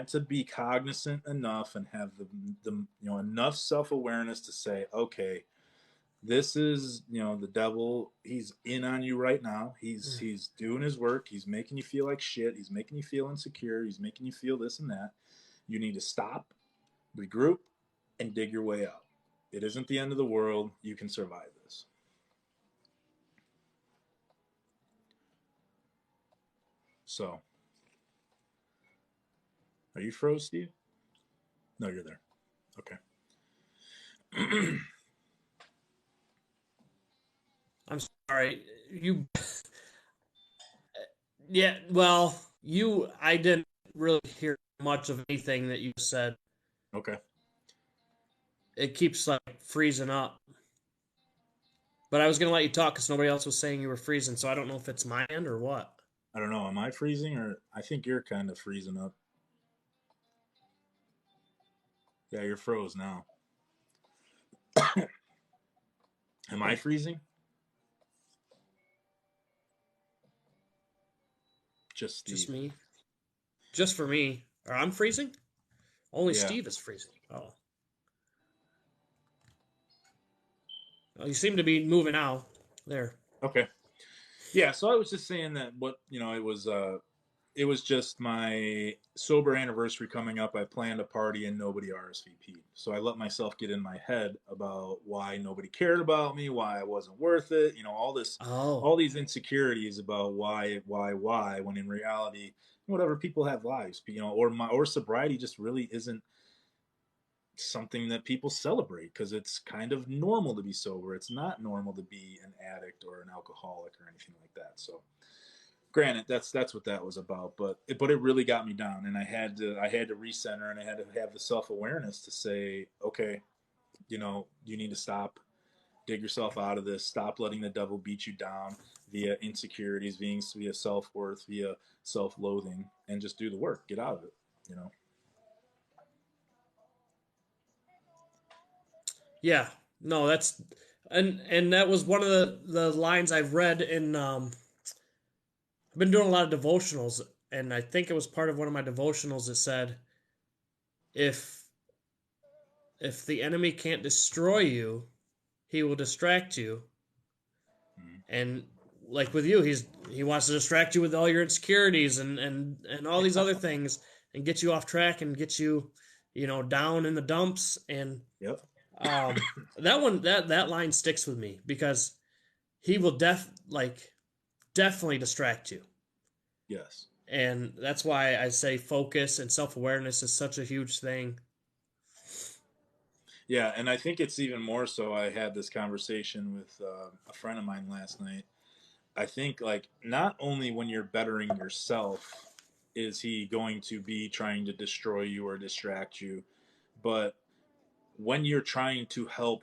to be cognizant enough and have the you know, enough self-awareness to say, okay, this is, you know, the devil. He's in on you right now. He's doing his work. He's making you feel like shit. He's making you feel insecure. He's making you feel this and that. You need to stop, regroup, and dig your way out. It isn't the end of the world. You can survive this. So, are you froze, Steve? No, you're there. Okay. I'm sorry. You, yeah, well, I didn't really hear much of anything that you said. Okay. It keeps like freezing up. But I was gonna let you talk because nobody else was saying you were freezing, so I don't know if it's my end or what. I don't know. Am I freezing, or I think you're kind of freezing up? Yeah, you're froze now. Am I freezing? Just Just Steve. me. Just for me. Or I'm freezing? Only Yeah. Steve is freezing. Oh. Well, you seem to be moving out. There. Okay. Yeah, so I was just saying that, what, you know, it was just my sober anniversary coming up. I planned a party and nobody RSVP'd. So I let myself get in my head about why nobody cared about me, why I wasn't worth it, you know, Oh. all these insecurities about why, when in reality, whatever, people have lives, you know, or sobriety just really isn't something that people celebrate because it's kind of normal to be sober. It's not normal to be an addict or an alcoholic or anything like that. So granted, that's what that was about, but it really got me down, and I had to recenter, and I had to have the self-awareness to say, okay, you know, you need to stop, dig yourself out of this, stop letting the devil beat you down via insecurities, via self-worth, via self-loathing, and just do the work, get out of it, you know. Yeah. No, that's and that was one of the lines I've read in I've been doing a lot of devotionals, and I think it was part of one of my devotionals that said if the enemy can't destroy you, he will distract you. Mm-hmm. And like with you, he wants to distract you with all your insecurities and all these other things and get you off track and get you, down in the dumps. And Yep. um, that one that line sticks with me because he will definitely distract you. Yes. And that's why I say focus and self awareness is such a huge thing. Yeah, and I think it's even more so. I had this conversation with a friend of mine last night. I think like not only when you're bettering yourself is he going to be trying to destroy you or distract you, but when you're trying to help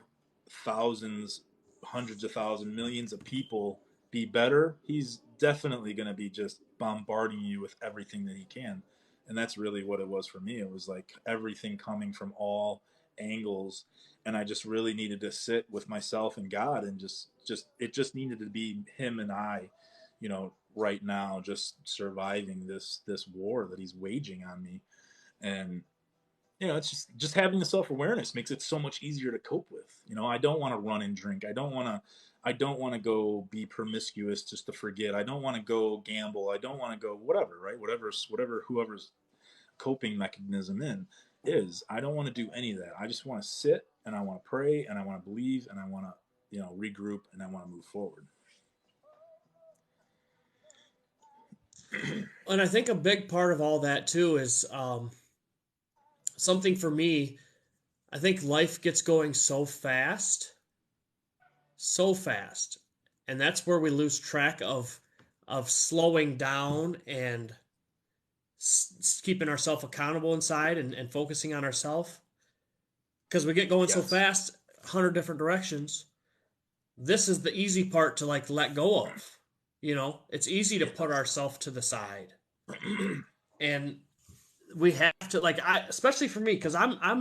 thousands, hundreds of thousands, millions of people be better, he's definitely going to be just bombarding you with everything that he can. And that's really what it was for me. It was like everything coming from all angles. And I just really needed to sit with myself and God and it just needed to be him and I, right now, just surviving this war that he's waging on me. And it's just having the self awareness makes it so much easier to cope with. I don't want to run and drink. I don't want to go be promiscuous just to forget. I don't want to go gamble. I don't want to go whatever, right? Whatever whoever's coping mechanism in is. I don't want to do any of that. I just want to sit and I want to pray and I want to believe and I want to, regroup and I want to move forward. And I think a big part of all that too is something for me. I think life gets going so fast, and that's where we lose track of slowing down and keeping ourselves accountable inside and focusing on ourselves because we get going so Yes. fast, 100 different directions. This is the easy part to like let go of. It's easy to put Yes. ourselves to the side, and we have to like especially for me because I'm at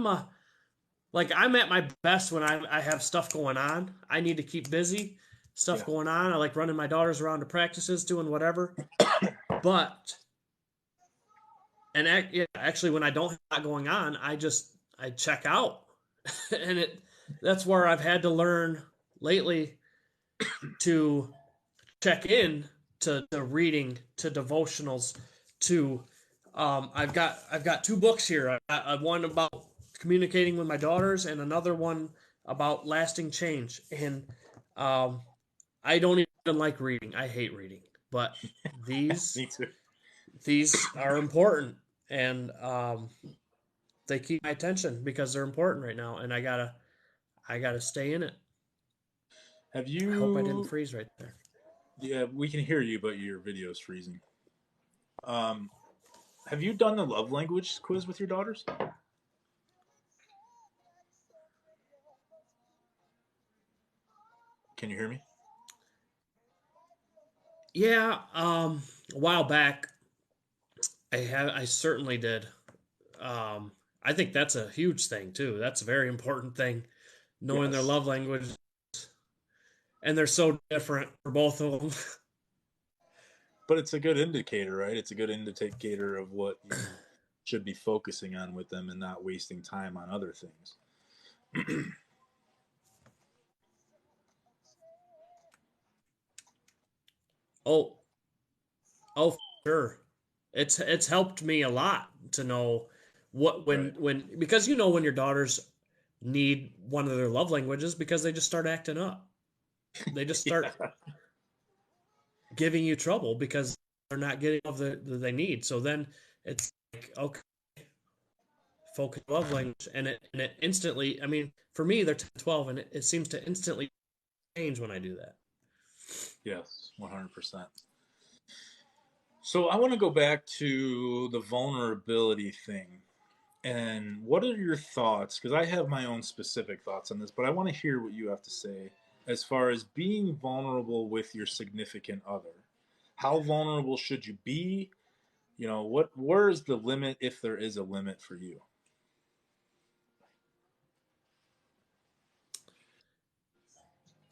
my best when I have stuff going on. I need to keep busy, stuff Yeah. going on. I like running my daughters around to practices, doing whatever. But yeah, actually, when I don't have that going on, I check out, and that's where I've had to learn lately to check in to reading, to devotionals, to I've got two books here. I one about communicating with my daughters and another one about lasting change. And um, I don't even like reading. I hate reading, but these Me too. these are important, and they keep my attention because they're important right now, and I gotta stay in it. Have I hope I didn't you? freeze right there. Yeah, we can hear you, but your video is freezing. Um, have you done the love language quiz with your daughters? Can you hear me? Yeah, a while back I certainly did. Um, I think that's a huge thing too. That's a very important thing, knowing their Yes. love language, and they're so different for both of them. But it's a good indicator, right? It's a good indicator of what you should be focusing on with them and not wasting time on other things. Oh, oh, for sure. It's helped me a lot to know what Right. when because when your daughters need one of their love languages because they just start acting up. They just start Yeah. giving you trouble because they're not getting all that they need. So then it's like, okay, focus love language, and it instantly. I mean, for me, they're 10, 12, and it seems to instantly change when I do that. Yes, 100%. So I want to go back to the vulnerability thing. And what are your thoughts? Because I have my own specific thoughts on this, but I want to hear what you have to say as far as being vulnerable with your significant other. How vulnerable should you be? Where is the limit if there is a limit for you?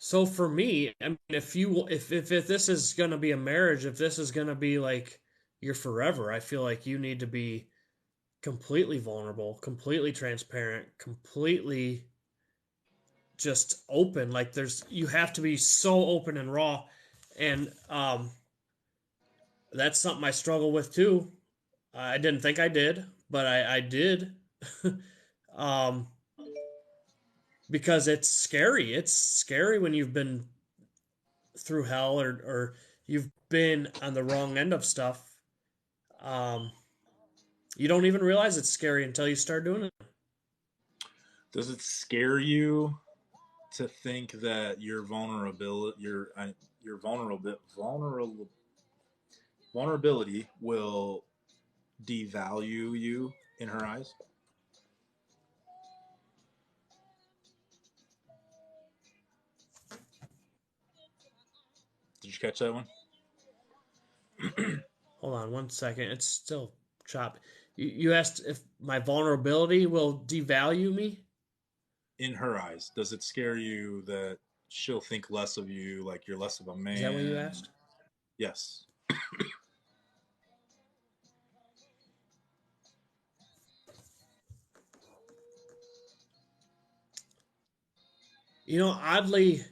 So for me, I mean, if this is gonna be a marriage, if this is gonna be like your forever, I feel like you need to be completely vulnerable, completely transparent, completely just open. Like you have to be so open and raw. And that's something I struggle with too. I didn't think I did, but I did. um, because it's scary. It's scary when you've been through hell, or you've been on the wrong end of stuff. Um, you don't even realize it's scary until you start doing it. Does it scare you to think that your vulnerability will devalue you in her eyes? Did you catch that one? Hold on 1 second. It's still choppy. You asked if my vulnerability will devalue me. In her eyes, does it scare you that she'll think less of you, like you're less of a Is that what you man? asked? Yes. Oddly,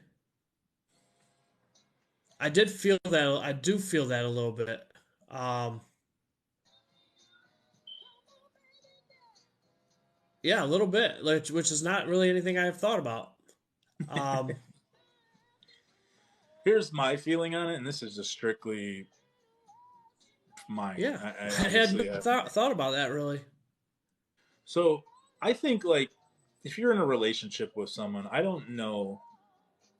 I did feel that. I do feel that a little bit. Um, yeah, a little bit, which is not really anything I've thought about. Um, Here's my feeling on it, and this is just strictly mine. yeah, I I had obviously not have. thought about that really. So I think, like, if you're in a relationship with someone, I don't know,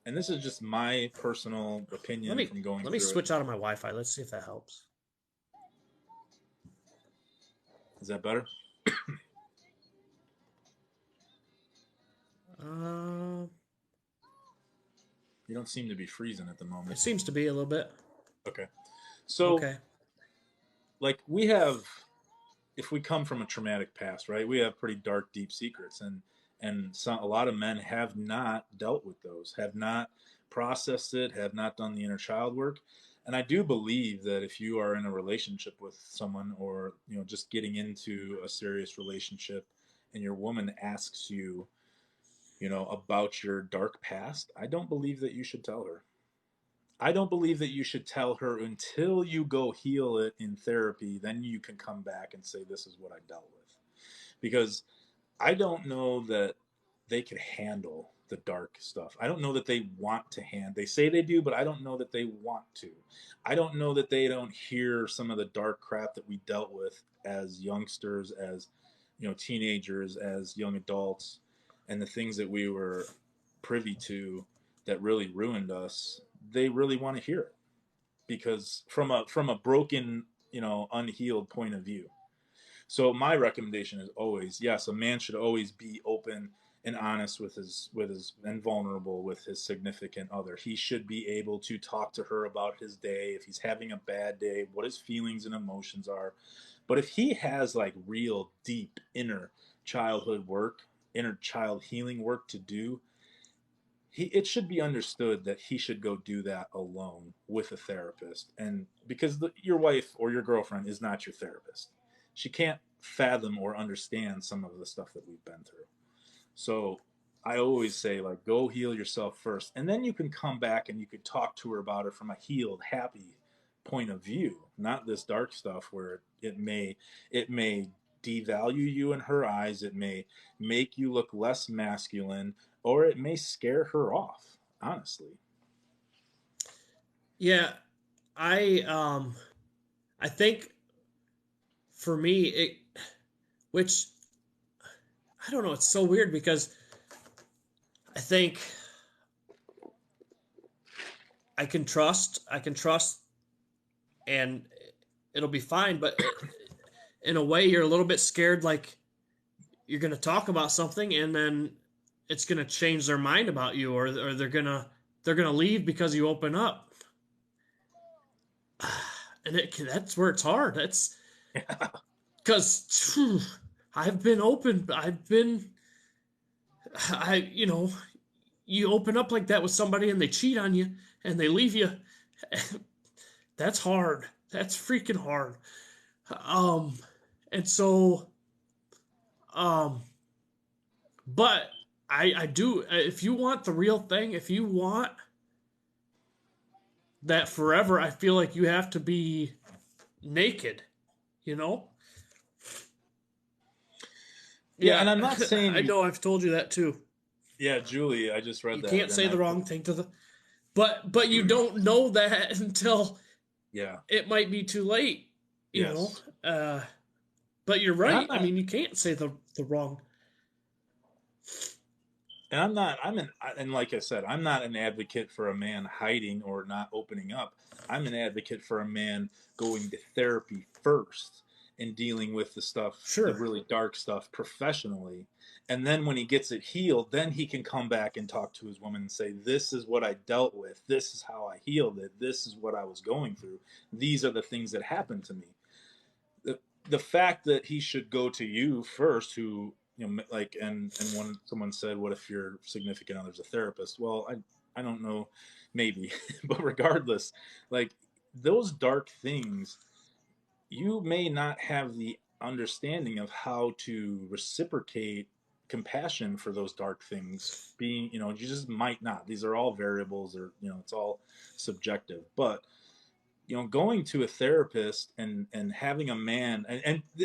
and this is just my personal Let opinion me from going let me through it. switch out of my Wi-Fi. Let's see if that helps. Is that better? Uh, You don't seem to be freezing at the it moment. seems to be a little bit. Okay. So, Okay. like, we have, if we come from a traumatic past, right? We have pretty dark, deep secrets, and a lot of men have not dealt with those, have not processed it, have not done the inner child work. And I do believe that if you are in a relationship with someone, or just getting into a serious relationship, and your woman asks you, about your dark past, I don't believe that you should tell her. I don't believe that you should tell her until you go heal it in therapy. Then you can come back and say, "This is what I dealt with." Because I don't know that they could handle the dark stuff. I don't know that they want to They say they do, but I don't know that they want to. I don't know that they don't hear some of the dark crap that we dealt with as youngsters, as teenagers, as young adults, and the things that we were privy to that really ruined us. They really want to hear it, because from a broken, unhealed point of view. So my recommendation is always, yes, a man should always be open and honest with his and vulnerable with his significant other. He should be able to talk to her about his day, if he's having a bad day, what his feelings and emotions are. But if he has, like, real deep inner childhood work, inner child healing work to do, it should be understood that he should go do that alone with a therapist. And because your wife or your girlfriend is not your therapist, she can't fathom or understand some of the stuff that we've been through. So I always say, like, go heal yourself first, and then you can come back and you could talk to her about it from a healed, happy point of view, not this dark stuff where it may devalue you in her eyes, it may make you look less masculine, or it may scare her off, honestly. Yeah, I think for me which I don't know, it's so weird because I think I can trust and it'll be fine, but in a way you're a little bit scared, like you're going to talk about something and then it's going to change their mind about you, or they're going to leave because you open up. And that's where it's hard. That's because I've been open. I you open up like that with somebody and they cheat on you and they leave you. That's hard. That's freaking hard. Um, and so, um, but I do. If you want the real thing, if you want that forever I feel like you have to be naked, you know? Yeah, and Yeah, I'm not saying I you. know I've told you that too. Yeah, Julie, I just read You that, can't and say I. the wrong thing to the but you don't know that until Yeah. it might be too late, you know. Yes. But you're And I'm right. I not. mean, you can't say the wrong. And I'm not. And like I said, I'm not an advocate for a man hiding or not opening up. I'm an advocate for a man going to therapy first and dealing with the stuff, the Sure. really dark stuff, professionally. And then when he gets it healed, then he can come back and talk to his woman and say, "This is what I dealt with. This is how I healed it. This is what I was going through. These are the things that happened to me." The fact that he should go to you first, who, like, and when someone said, what if your significant other's a therapist? Well, I don't know, maybe. But regardless, like, those dark things, you may not have the understanding of how to reciprocate compassion for those dark things. Being, you just might not. These are all variables, or, it's all subjective. But going to a therapist and having a man,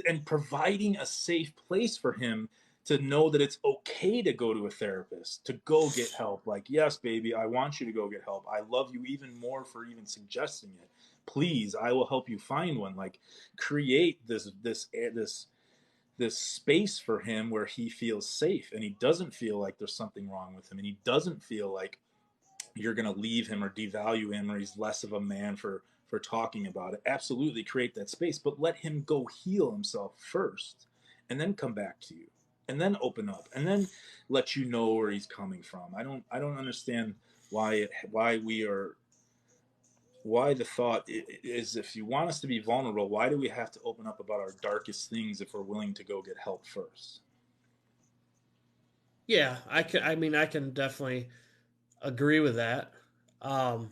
and providing a safe place for him to know that it's okay to go to a therapist, to go get help. Like, yes, baby, I want you to go get help. I love you even more for even suggesting it. Please, I will help you find one. Like, create this space for him where he feels safe and he doesn't feel like there's something wrong with him, and he doesn't feel like you're going to leave him or devalue him, or he's less of a man for talking about it. Absolutely create that space, but let him go heal himself first, and then come back to you, and then open up, and then let you know where he's coming from. I don't understand why the thought is, if you want us to be vulnerable, why do we have to open up about our darkest things if we're willing to go get help first? Yeah, I can. I mean, I can definitely agree with that. Um,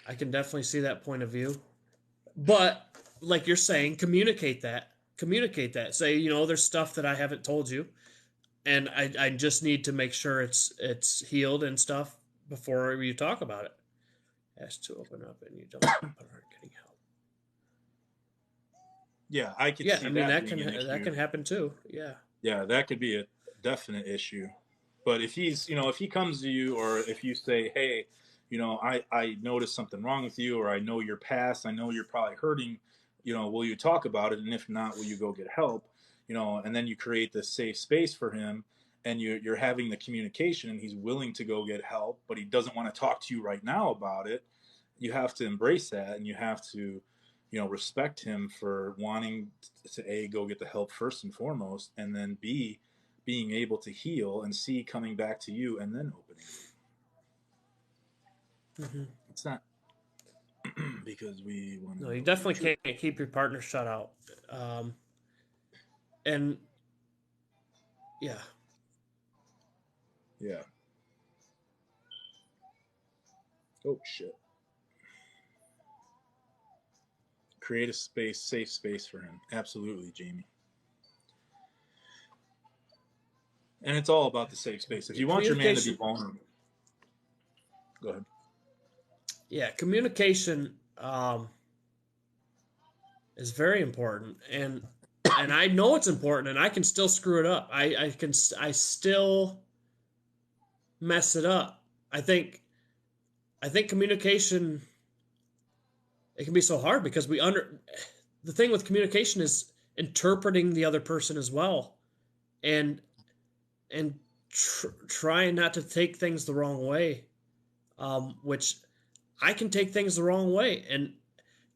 I can definitely see that point of view. But like you're saying, communicate that. Communicate that. Say, there's stuff that I haven't told you, and I just need to make sure it's healed and stuff before you talk about it. Has to open up, and you don't but aren't getting help. Yeah, I could Yeah, I see mean that that being can an that issue. can happen too. Yeah. Yeah, that could be a definite issue. But if he comes to you, or if you say, "Hey, I noticed something wrong with you, or I know your past, I know you're probably hurting, will you talk about it? And if not, will you go get help?" And then you create this safe space for him, and you're having the communication, and he's willing to go get help, but he doesn't want to talk to you right now about it. You have to embrace that, and you have to, respect him for wanting to, A, go get the help first and foremost, and then B, being able to heal, and C, coming back to you and then opening. Hmm. It's not because we want to No, you know your truth. definitely can't keep your partner shut out. Um, and yeah, Yeah. Oh shit. Create a space, safe space for him. Absolutely, Jamie. And it's all about the safe space. If you want your man to be communication. vulnerable, go ahead. Yeah, communication is very important, and I know it's important, and I can still screw it up. I still mess it up. I think I think communication, it can be so hard because the thing with communication is interpreting the other person as well, and and trying not to take things the wrong way, which I can take things the wrong way, and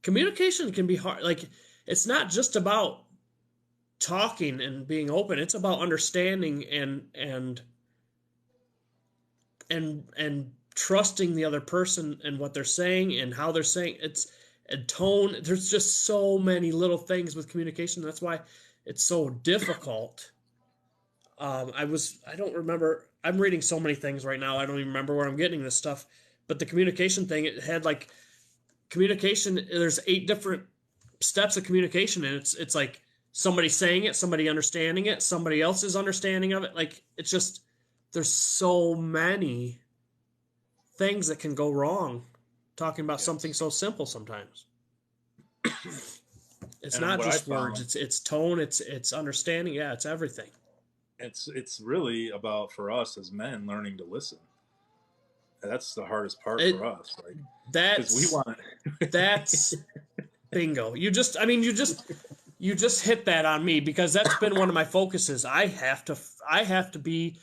communication can be hard. Like, it's not just about talking and being open; it's about understanding and trusting the other person and what they're saying and how they're saying it's a tone. There's just so many little things with communication. That's why it's so difficult. I don't remember. I'm reading so many things right now. I don't even remember where I'm getting this stuff. But the communication thing, it had like communication. There's 8 different steps of communication, and it's like somebody saying it, somebody understanding it, somebody else's understanding of it. Like, it's just, there's so many things that can go wrong talking about something Yes. so simple sometimes. It's And not what I just words, found, it's tone, it's understanding, yeah, it's everything. it's really about, for us as men, learning to listen. That's the hardest part for It us, like, because we that's want that's bingo. You just hit that on me because that's been one of my focuses. I have to be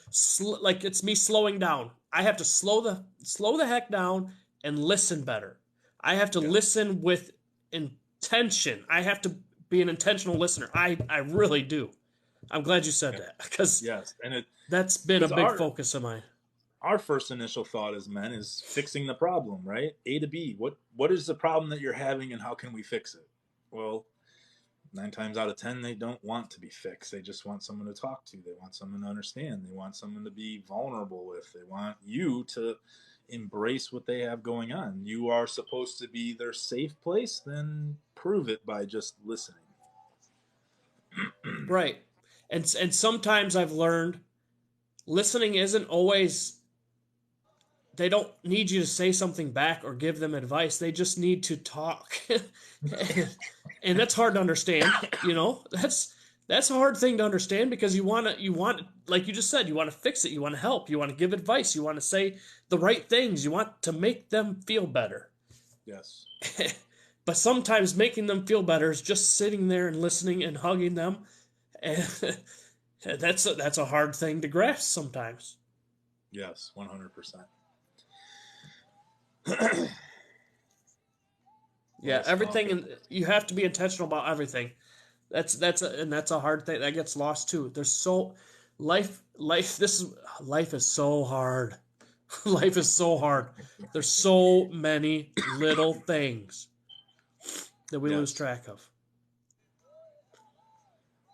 like it's me slowing down. I have to slow the heck down and listen better. I have to yeah, listen with intention. I have to be an intentional listener. I really do. I'm glad you said yeah, that because yes, and it that's been a because big focus of mine. our first initial thought as men is fixing the problem, right? A to B. What is the problem that you're having, and how can we fix it? Well, 9 times out of 10, they don't want to be fixed. They just want someone to talk to. They want someone to understand. They want someone to be vulnerable with. They want you to embrace what they have going on. You are supposed to be their safe place. Then prove it by just listening. Right. And sometimes I've learned listening isn't always they don't need you to say something back or give them advice. They just need to talk. and that's hard to understand, That's a hard thing to understand because you want like you just said, you want to fix it, you want to help, you want to give advice, you want to say the right things, you want to make them feel better. Yes. But sometimes making them feel better is just sitting there and listening and hugging them. And that's a hard thing to grasp sometimes. Yes. 100%. Yeah, Well, everything, and you have to be intentional about everything. That's a hard thing that gets lost too. There's so life is so hard. Life is so hard. There's so many little things that we lose yes. track of.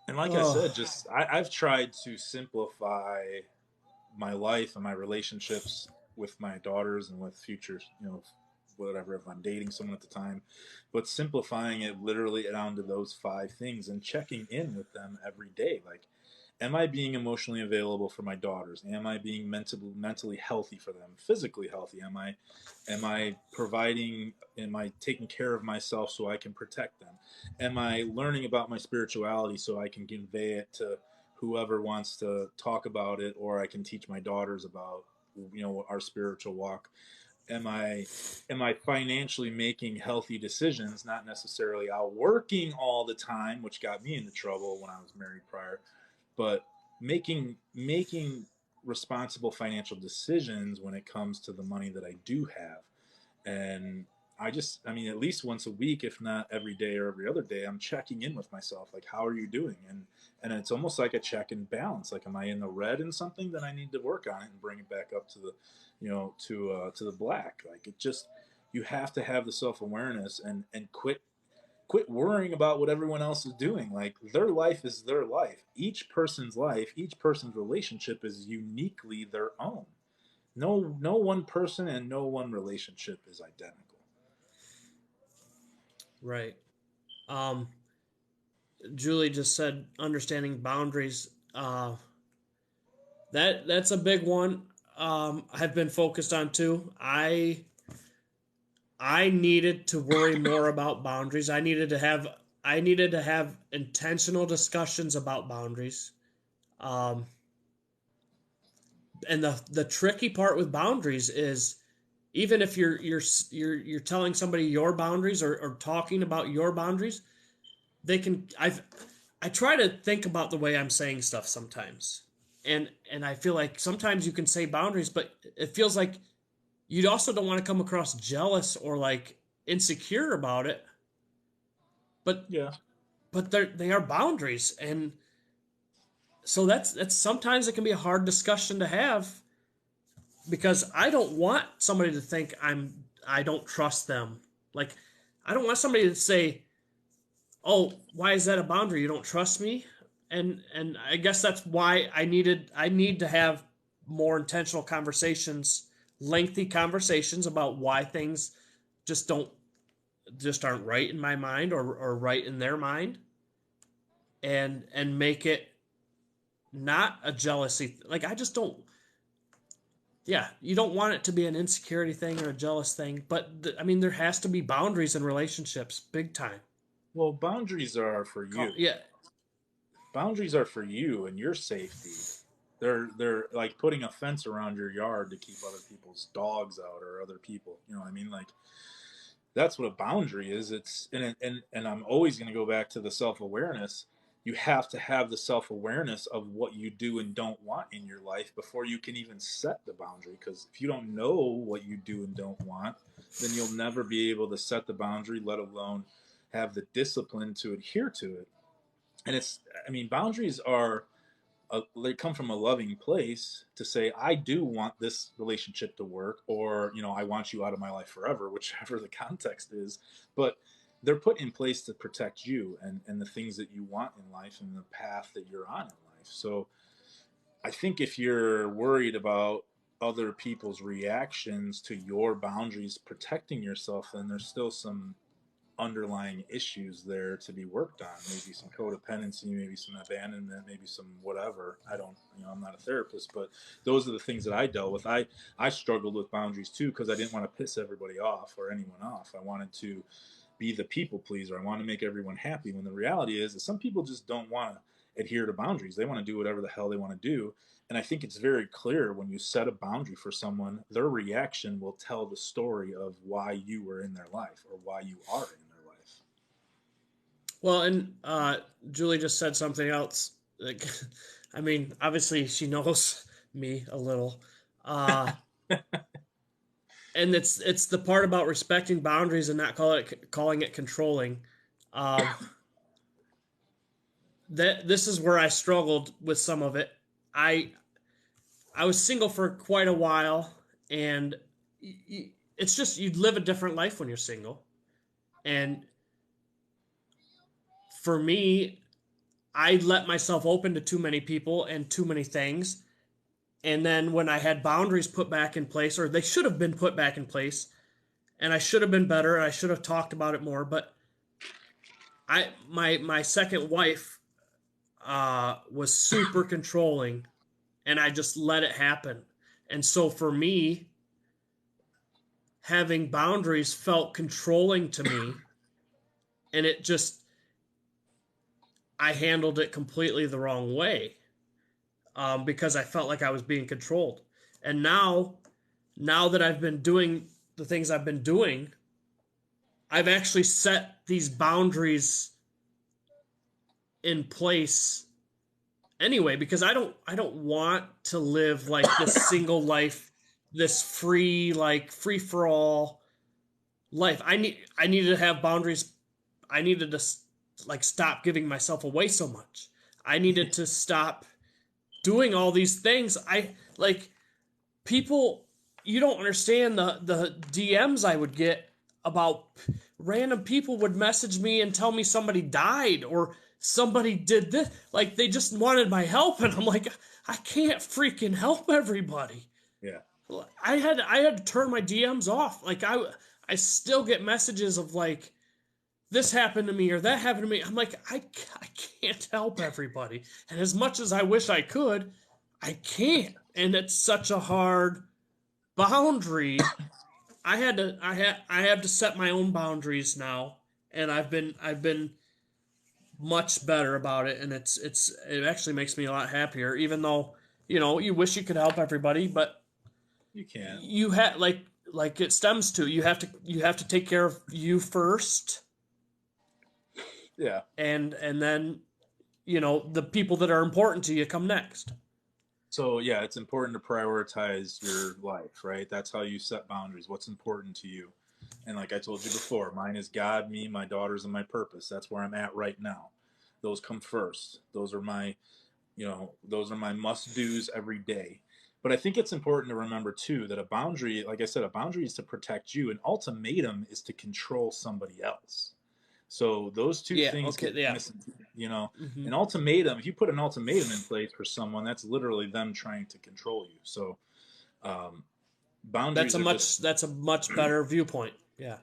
And like I Oh, said, just I've tried to simplify my life and my relationships with my daughters and with futures, whatever, if I'm dating someone at the time, but simplifying it literally down to those 5 things and checking in with them every day. Like, am I being emotionally available for my daughters? Am I being mentally healthy for them, physically healthy? Am I providing, am I taking care of myself so I can protect them? Am I learning about my spirituality so I can convey it to whoever wants to talk about it, or I can teach my daughters about our spiritual walk? Am I financially making healthy decisions, not necessarily out working all the time, which got me into trouble when I was married prior, but making responsible financial decisions when it comes to the money that I do have. And I mean, at least once a week, if not every day or every other day, I'm checking in with myself, like, how are you doing? And it's almost like a check and balance. Like, am I in the red in something? Then I need to work on it and bring it back up to the, to the black. Like, it just, you have to have the self-awareness and quit worrying about what everyone else is doing. Like, their life is their life. Each person's relationship is uniquely their own. No one person and no one relationship is identical. right. Um, Julie just said understanding boundaries. That's a big one. I've been focused on too. I needed to worry more about boundaries. I needed to have intentional discussions about boundaries. Um, and the tricky part with boundaries is even if you're telling somebody your boundaries or talking about your boundaries, they can I try to think about the way I'm saying stuff sometimes. And I feel like sometimes you can say boundaries, but it feels like you also don't want to come across jealous or like insecure about it. But Yeah. they are boundaries, and so that's sometimes it can be a hard discussion to have because I don't want somebody to think I don't trust them. Like I don't want somebody to say, "Oh, why is that a boundary? You don't trust me?" And I guess that's why I need to have more intentional conversations, lengthy conversations about why things just don't just aren't right in my mind or right in their mind, and make it not a jealousy. Like I just don't. Yeah, you don't want it to be an insecurity thing or a jealous thing, but I mean, there has to be boundaries in relationships, big time. Well, boundaries are for you. Yeah, Boundaries are for you and your safety. They're like putting a fence around your yard to keep other people's dogs out or other people. You know what I mean? Like that's what a boundary is. It's and I'm always going to go back to the self awareness. You have to have the self awareness of what you do and don't want in your life before you can even set the boundary. Because if you don't know what you do and don't want, then you'll never be able to set the boundary, let alone have the discipline to adhere to it. And it's, I mean, boundaries are they come from a loving place to say I do want this relationship to work, or I want you out of my life forever, whichever the context is. But they're put in place to protect you and the things that you want in life and the path that you're on in life. So I think if you're worried about other people's reactions to your boundaries protecting yourself, then there's still some underlying issues there to be worked on. Maybe some codependency, maybe some abandonment, maybe some whatever. I don't, I'm not a therapist, but those are the things that I dealt with. I struggled with boundaries too because I didn't want to piss everybody off or anyone off. I wanted to be the people pleaser. I want to make everyone happy. When the reality is that some people just don't want to adhere to boundaries. They want to do whatever the hell they want to do. And I think it's very clear when you set a boundary for someone, their reaction will tell the story of why you were in their life or why you are in their life. well, and Julie just said something else. Like, I mean, obviously she knows me a little, uh, and it's the part about respecting boundaries and not calling it controlling. Um, that this is where I struggled with some of it. I I was single for quite a while, and it's just you live a different life when you're single. And for me, I let myself open to too many people and too many things. And then when I had boundaries put back in place, or they should have been put back in place, and I should have been better, and I should have talked about it more. But my second wife was super controlling, and I just let it happen. And so for me, having boundaries felt controlling to me, and it just I handled it completely the wrong way, because I felt like I was being controlled. And now that I've been doing the things I've been doing, I've actually set these boundaries in place anyway, because I don't want to live like this single life, this free for all life. I needed to have boundaries. I needed to like stop giving myself away so much. I needed to stop doing all these things. I like people. You don't understand the DMs I would get about random people would message me and tell me somebody died or somebody did this. Like they just wanted my help, and I'm like, I can't freaking help everybody. Yeah. I had to turn my DMs off. Like I still get messages of like this happened to me or that happened to me. I'm like, I can't help everybody. And as much as I wish I could, I can't. And it's such a hard boundary. I have to set my own boundaries now. And I've been much better about it, and it actually makes me a lot happier, even though, you wish you could help everybody, but You can't. you have like it stems to you have to take care of you first, Yeah. and then the people that are important to you come next. So yeah, it's important to prioritize your life, right? That's how you set boundaries. What's important to you? And like I told you before, mine is God, me, my daughters, and my purpose. That's where I'm at right now. Those come first. Those are my must do's every day. But I think it's important to remember too that a boundary, like I said, a boundary is to protect you. An ultimatum is to control somebody else. So those two Yeah, things okay, get yeah. missing. You know, Hmm. an ultimatum. If you put an ultimatum in place for someone, that's literally them trying to control you. So um, that's boundaries a are just much that's a much better viewpoint. Yeah.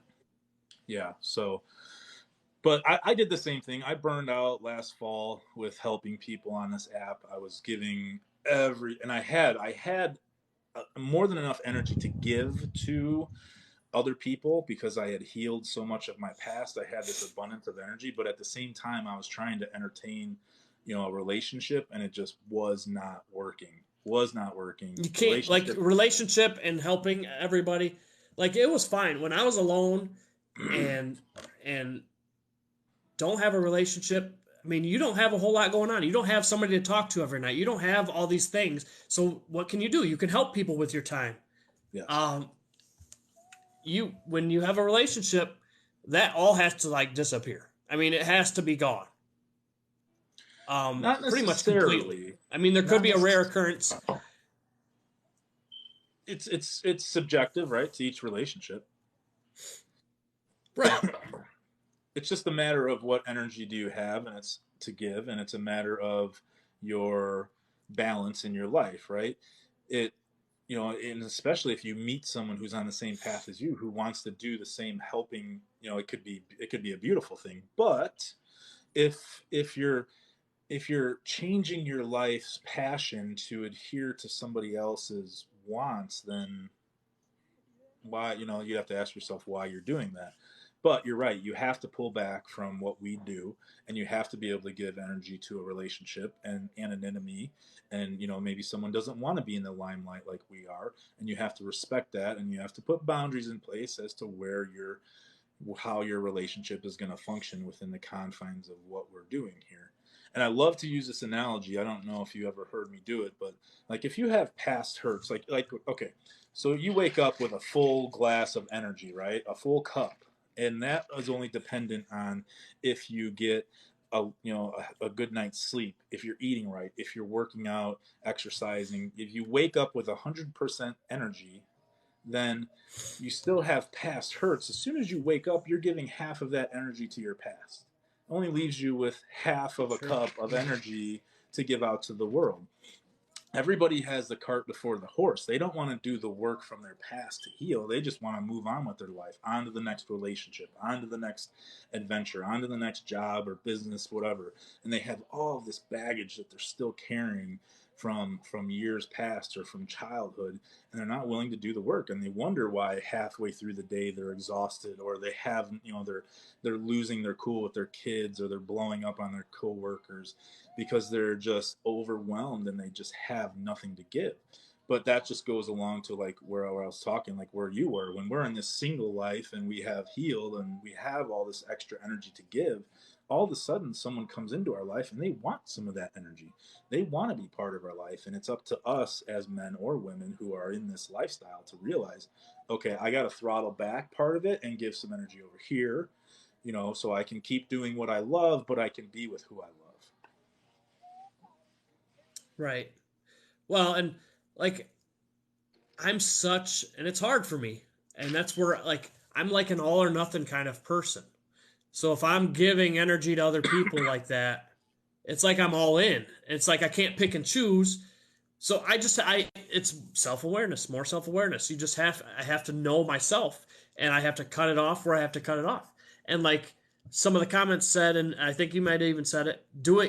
yeah. So, but I did the same thing. I burned out last fall with helping people on this app. I was giving and I had more than enough energy to give to other people because I had healed so much of my past. I had this abundance of energy, but at the same time, I was trying to entertain, a relationship, and it just was not working. Was not working. You can't like Relationship. relationship and helping everybody. Like it was fine when I was alone and and don't have a relationship. I mean, you don't have a whole lot going on. You don't have somebody to talk to every night. You don't have all these things. So what can you do? You can help people with your time. Yes. Um, you when you have a relationship, that all has to like disappear. I mean, it has to be gone. Not Pretty much completely. necessarily. I mean, there could Not be a rare necessarily. occurrence. It's subjective, right? To each relationship. Right. It's just a matter of what energy do you have, and it's to give, and it's a matter of your balance in your life, right? It, and especially if you meet someone who's on the same path as you, who wants to do the same helping, it could be a beautiful thing. But if you're changing your life's passion to adhere to somebody else's wants, then why, you have to ask yourself why you're doing that. But you're right, you have to pull back from what we do, and you have to be able to give energy to a relationship and anonymity. And maybe someone doesn't want to be in the limelight like we are, and you have to respect that, and you have to put boundaries in place as to how your relationship is going to function within the confines of what we're doing here. And I love to use this analogy. I don't know if you ever heard me do it, but like if you have past hurts, like okay, so you wake up with a full glass of energy, right? A full cup. And that is only dependent on if you get a good night's sleep, if you're eating right, if you're working out, exercising. If you wake up with 100% energy, then you still have past hurts. As soon as you wake up, you're giving half of that energy to your past. It only leaves you with half of a Sure. cup of energy to give out to the world. Everybody has the cart before the horse. They don't want to do the work from their past to heal. They just want to move on with their life, on to the next relationship, on to the next adventure, on to the next job or business, whatever. And they have all of this baggage that they're still carrying from years past or from childhood, and they're not willing to do the work, and they wonder why halfway through the day they're exhausted, or they have they're losing their cool with their kids, or they're blowing up on their coworkers because they're just overwhelmed and they just have nothing to give. But that just goes along to like where I was talking, like where you were when we're in this single life and we have healed and we have all this extra energy to give. All of a sudden, someone comes into our life and they want some of that energy. They want to be part of our life, and it's up to us as men or women who are in this lifestyle to realize, okay, I got to throttle back part of it and give some energy over here, so I can keep doing what I love, but I can be with who I love. Right. Well, and like and it's hard for me. And that's where like I'm like an all or nothing kind of person. So if I'm giving energy to other people like that, it's like I'm all in. It's like I can't pick and choose. So it's self-awareness, more self-awareness. I have to know myself, and I have to cut it off where I have to cut it off. And like some of the comments said, and I think you might have even said it, do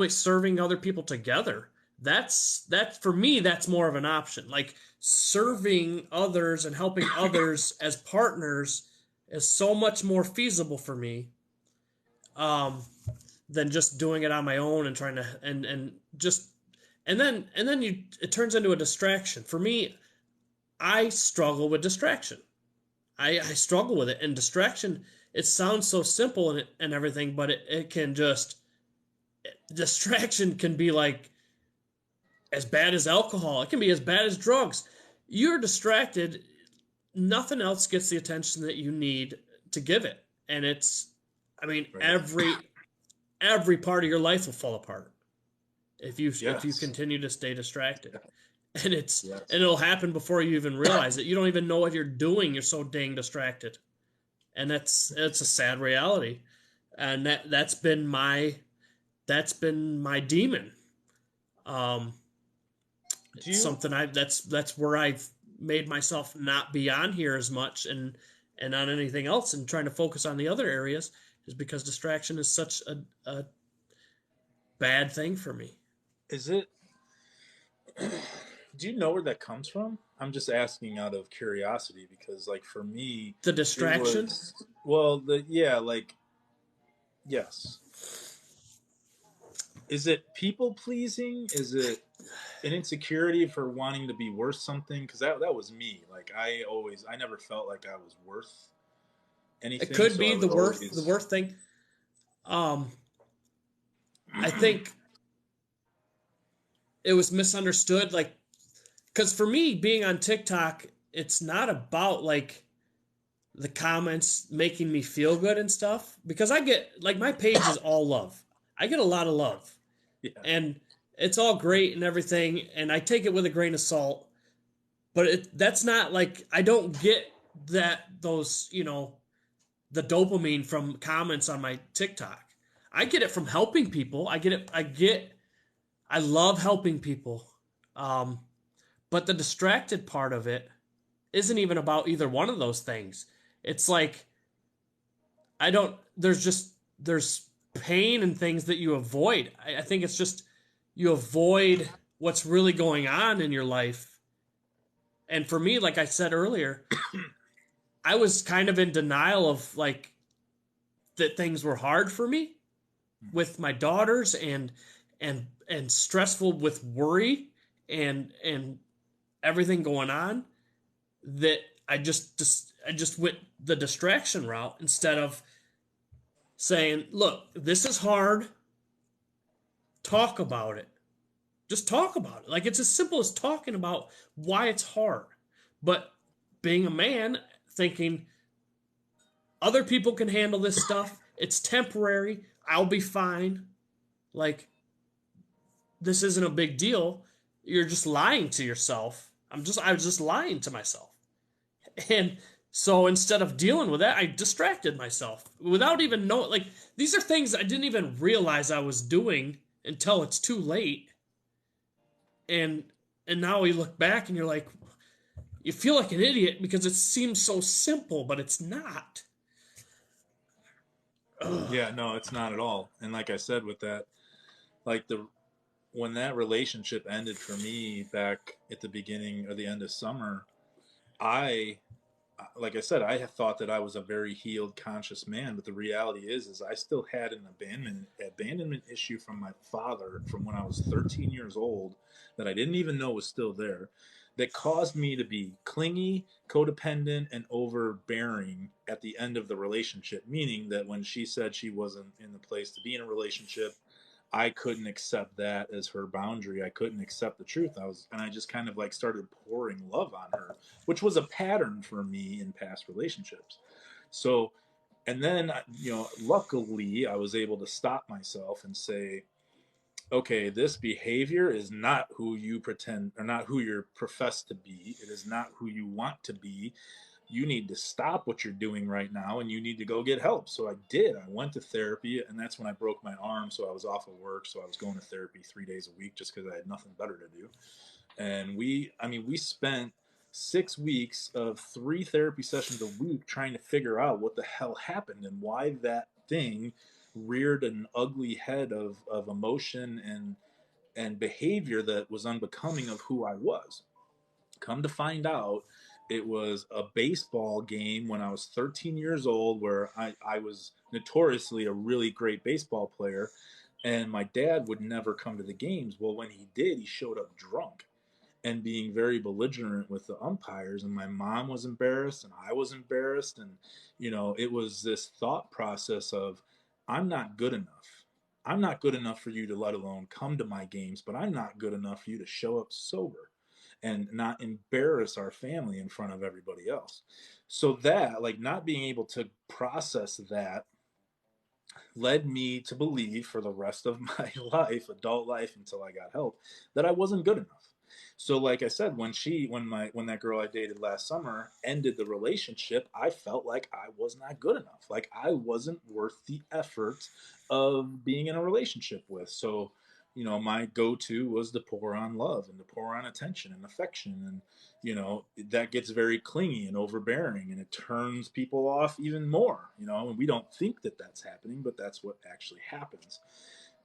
it serving other people together. That's for me, that's more of an option. Like serving others and helping others as partners is so much more feasible for me um, than just doing it on my own and trying to and just and then you it turns into a distraction. For me, I struggle with distraction. I struggle with it, and distraction. It sounds so simple and everything, but it can just distraction can be like as bad as alcohol. It can be as bad as drugs. You're distracted. Nothing else gets the attention that you need to give it, and it's. I mean, Right. every part of your life will fall apart if you Yes. continue to stay distracted, and Yes. and it'll happen before you even realize it. You don't even know what you're doing. You're so dang distracted, and it's a sad reality, and that's been my demon. Um, Do it's you something that's where I've made myself not be on here as much and on anything else and trying to focus on the other areas is because distraction is such a bad thing for me. is it? Do you know where that comes from? I'm just asking out of curiosity because, like, for me, The it distraction. was, well, the yeah, like, yes. Is it people pleasing? Is it an insecurity for wanting to be worth something? Because that was me. Like, I never felt like I was worth It anything, could so be I would the always. worth thing. Um, I think it was misunderstood. Like, because for me, being on TikTok, it's not about like the comments making me feel good and stuff. Because I get like my page is all love. I get a lot of love, Yeah, and it's all great and everything, and I take it with a grain of salt. But that's not like I don't get those the dopamine from comments on my TikTok. I get it from helping people. I love helping people. Um, but the distracted part of it isn't even about either one of those things. It's like I don't there's pain and things that you avoid. I think it's just you avoid what's really going on in your life. And for me, like I said earlier, I was kind of in denial of like that things were hard for me with my daughters and stressful with worry and everything going on that I just went the distraction route instead of saying, "Look, this is hard. Talk about it. Just talk about it." Like it's as simple as talking about why it's hard. But being a man, thinking other people can handle this stuff. It's temporary. I'll be fine. Like this isn't a big deal. You're just lying to yourself. I was just lying to myself. And so instead of dealing with that, I distracted myself without even knowing. Like these are things I didn't even realize I was doing until it's too late. And and now you look back and you're like, you feel like an idiot because it seems so simple, but it's not. Ugh. yeah, no, it's not at all. And like I said, with that, like the when that relationship ended for me back at the beginning or the end of summer, I like I said, I had thought that I was a very healed, conscious man, but the reality is I still had an abandonment issue from my father from when I was 13 years old that I didn't even know was still there, that caused me to be clingy, codependent, and overbearing at the end of the relationship. Meaning that when she said she wasn't in the place to be in a relationship, I couldn't accept that as her boundary. I couldn't accept the truth. And I just kind of like started pouring love on her, which was a pattern for me in past relationships. So, and then, luckily I was able to stop myself and say, okay, this behavior is not who you pretend or not who you're professed to be. It is not who you want to be. You need to stop what you're doing right now and you need to go get help. So I did. I went to therapy, and that's when I broke my arm. So I was off of work. So I was going to therapy 3 days a week just because I had nothing better to do. And we spent 6 weeks of 3 therapy sessions a week trying to figure out what the hell happened and why that thing reared an ugly head of emotion and behavior that was unbecoming of who I was. Come to find out, it was a baseball game when I was 13 years old where I was notoriously a really great baseball player, and my dad would never come to the games. Well, when he did, he showed up drunk and being very belligerent with the umpires, and my mom was embarrassed and I was embarrassed. And it was this thought process of, I'm not good enough. I'm not good enough for you to let alone come to my games, but I'm not good enough for you to show up sober and not embarrass our family in front of everybody else. So that, like, not being able to process that led me to believe for the rest of my life, adult life, until I got help, that I wasn't good enough. So like I said, when that girl I dated last summer ended the relationship, I felt like I was not good enough. Like I wasn't worth the effort of being in a relationship with. So, my go-to was to pour on love and to pour on attention and affection. And, that gets very clingy and overbearing, and it turns people off even more, and we don't think that that's happening, but that's what actually happens.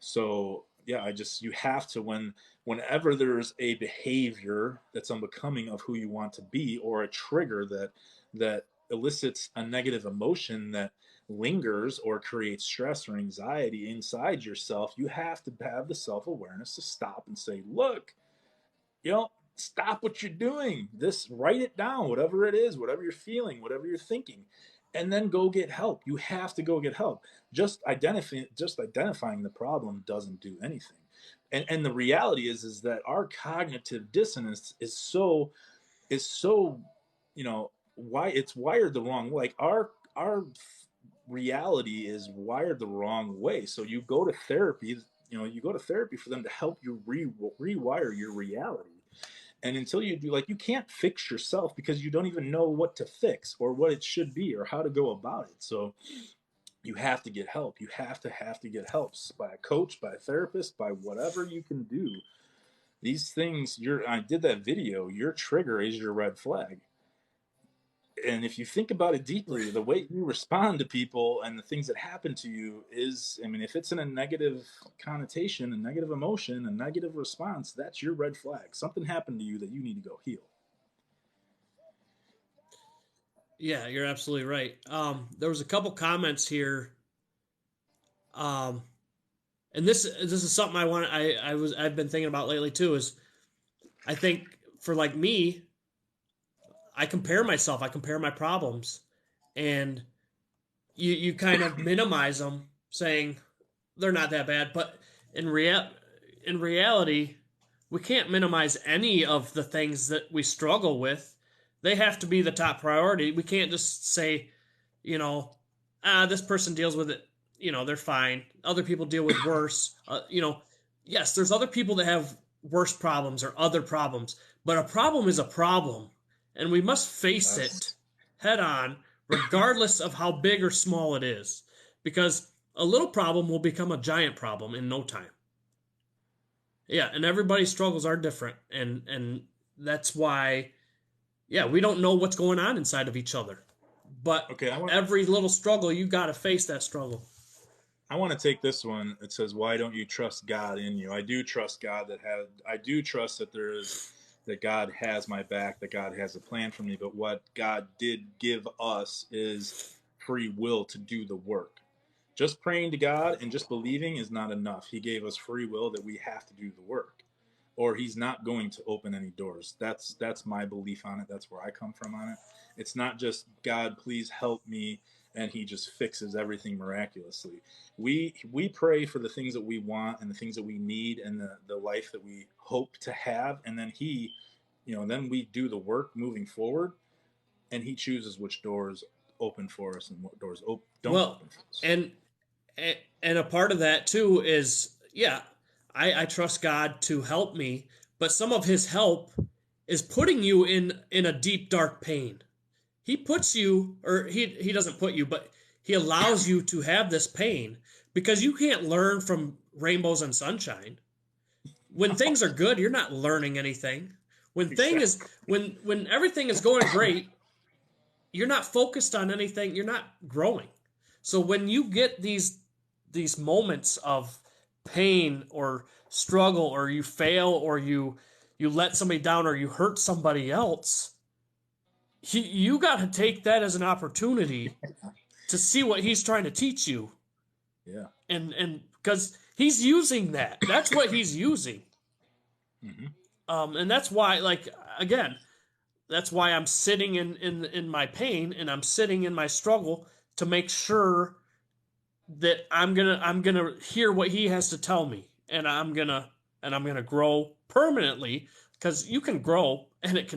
So, yeah, you have to, whenever there's a behavior that's unbecoming of who you want to be, or a trigger that elicits a negative emotion that lingers or creates stress or anxiety inside yourself, you have to have the self-awareness to stop and say, look, stop what you're doing. This, write it down, whatever it is, whatever you're feeling, whatever you're thinking, and then go get help. You have to go get help. Just identifying the problem doesn't do anything. And the reality is that our cognitive dissonance is so why it's wired the wrong way. Like our reality is wired the wrong way. So you go to therapy for them to help you rewire your reality. And until you do, like, you can't fix yourself because you don't even know what to fix or what it should be or how to go about it. So you have to get help. You have to get help by a coach, by a therapist, by whatever you can do. These things, I did that video, your trigger is your red flag. And if you think about it deeply, the way you respond to people and the things that happen to you is, I mean, if it's in a negative connotation, a negative emotion, a negative response, that's your red flag. Something happened to you that you need to go heal. Yeah, you're absolutely right. There was a couple comments here, um, and this is something I've been thinking about lately too. Is I think for like me, I compare myself, I compare my problems, and you kind of minimize them, saying they're not that bad. But in in reality, we can't minimize any of the things that we struggle with. They have to be the top priority. We can't just say, you know, this person deals with it. They're fine. Other people deal with worse. Yes, there's other people that have worse problems or other problems, but a problem is a problem, and we must face it Yes. head on, regardless of how big or small it is, because a little problem will become a giant problem in no time. Yeah, and everybody's struggles are different, and that's why, yeah, we don't know what's going on inside of each other. But Okay, every little struggle, you got to face that struggle. I want to take this one. It says, "Why don't you trust God in you?" I do trust God I do trust that God has my back, that God has a plan for me. But what God did give us is free will to do the work. Just praying to God and just believing is not enough. He gave us free will that we have to do the work, or He's not going to open any doors. That's my belief on it. That's where I come from on it. It's not just, God, please help me, and He just fixes everything miraculously. We pray for the things that we want and the things that we need and the life that we hope to have, and then then we do the work moving forward, and He chooses which doors open for us and what doors don't Well, open for us. and and a part of that too is, yeah, I trust God to help me, but some of His help is putting you in a deep dark pain. He puts you, or he doesn't put you, but He allows you to have this pain because you can't learn from rainbows and sunshine. When things are good, you're not learning anything. Exactly. When everything is going great, you're not focused on anything, you're not growing. So when you get these moments of pain or struggle, or you fail, or you let somebody down, or you hurt somebody else, you got to take that as an opportunity to see what he's trying to teach you. Yeah. And because he's using that's what he's using. Hmm. And that's why, like, again, that's why I'm sitting in my pain, and I'm sitting in my struggle to make sure that I'm gonna hear what he has to tell me, and I'm gonna grow permanently, because you can grow, and it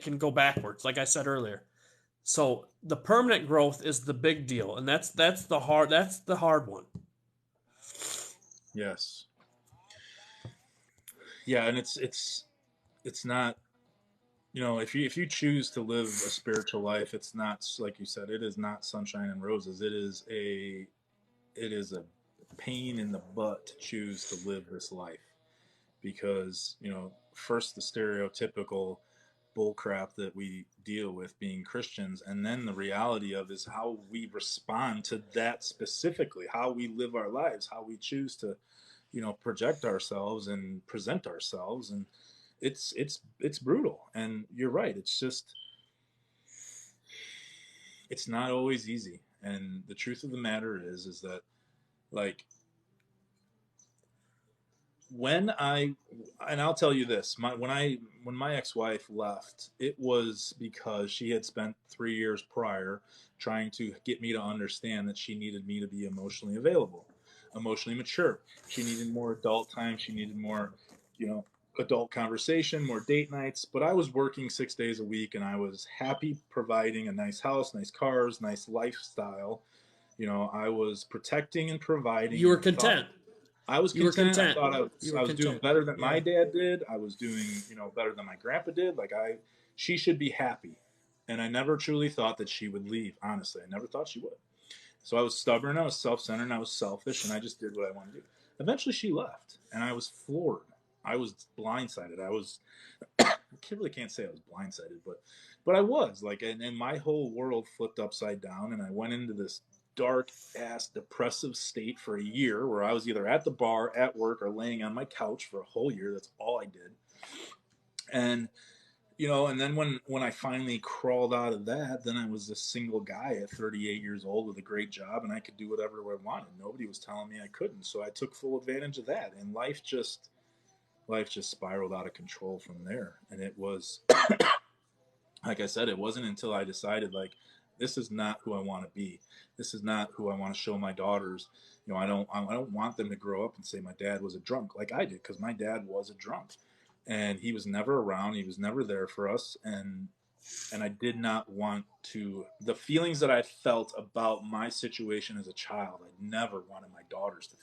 can go backwards, like I said earlier. So the permanent growth is the big deal, and that's the hard one. Yes. Yeah, and it's not, if you choose to live a spiritual life, it's not, like you said, it is not sunshine and roses. It is a pain in the butt to choose to live this life, because first the stereotypical bullcrap that we deal with being Christians, and then the reality of is how we respond to that, specifically how we live our lives, how we choose project ourselves and present ourselves, and it's brutal. And you're right, it's not always easy. And the truth of the matter is that, like, when I and I'll tell you this, when my ex-wife left, it was because she had spent 3 years prior trying to get me to understand that she needed me to be emotionally available, emotionally mature. She needed more adult time, she needed more, you know, adult conversation, more date nights. But I was working 6 days a week, and I was happy providing a nice house, nice cars, nice lifestyle. I was protecting and providing, You and were I thought content. I was You were content. I content. thought You I were was doing content. better than my Yeah. dad did. I was doing, better than my grandpa did. She should be happy. And I never truly thought that she would leave. Honestly, I never thought she would. So I was stubborn. I was self-centered. And I was selfish. And I just did what I wanted to do. Eventually, she left, and I was floored. I was blindsided. I really can't say I was blindsided, but I was like, and my whole world flipped upside down, and I went into this dark ass depressive state for a year where I was either at the bar, at work, or laying on my couch for a whole year. That's all I did. And and then when I finally crawled out of that, then I was a single guy at 38 years old with a great job, and I could do whatever I wanted. Nobody was telling me I couldn't, so I took full advantage of that, and life just spiraled out of control from there. And it was, like I said, it wasn't until I decided, like, this is not who I want to be. This is not who I want to show my daughters. I don't want them to grow up and say my dad was a drunk like I did, because my dad was a drunk, and he was never around. He was never there for us, and I did not want to. The feelings that I felt about my situation as a child, I never wanted my daughters to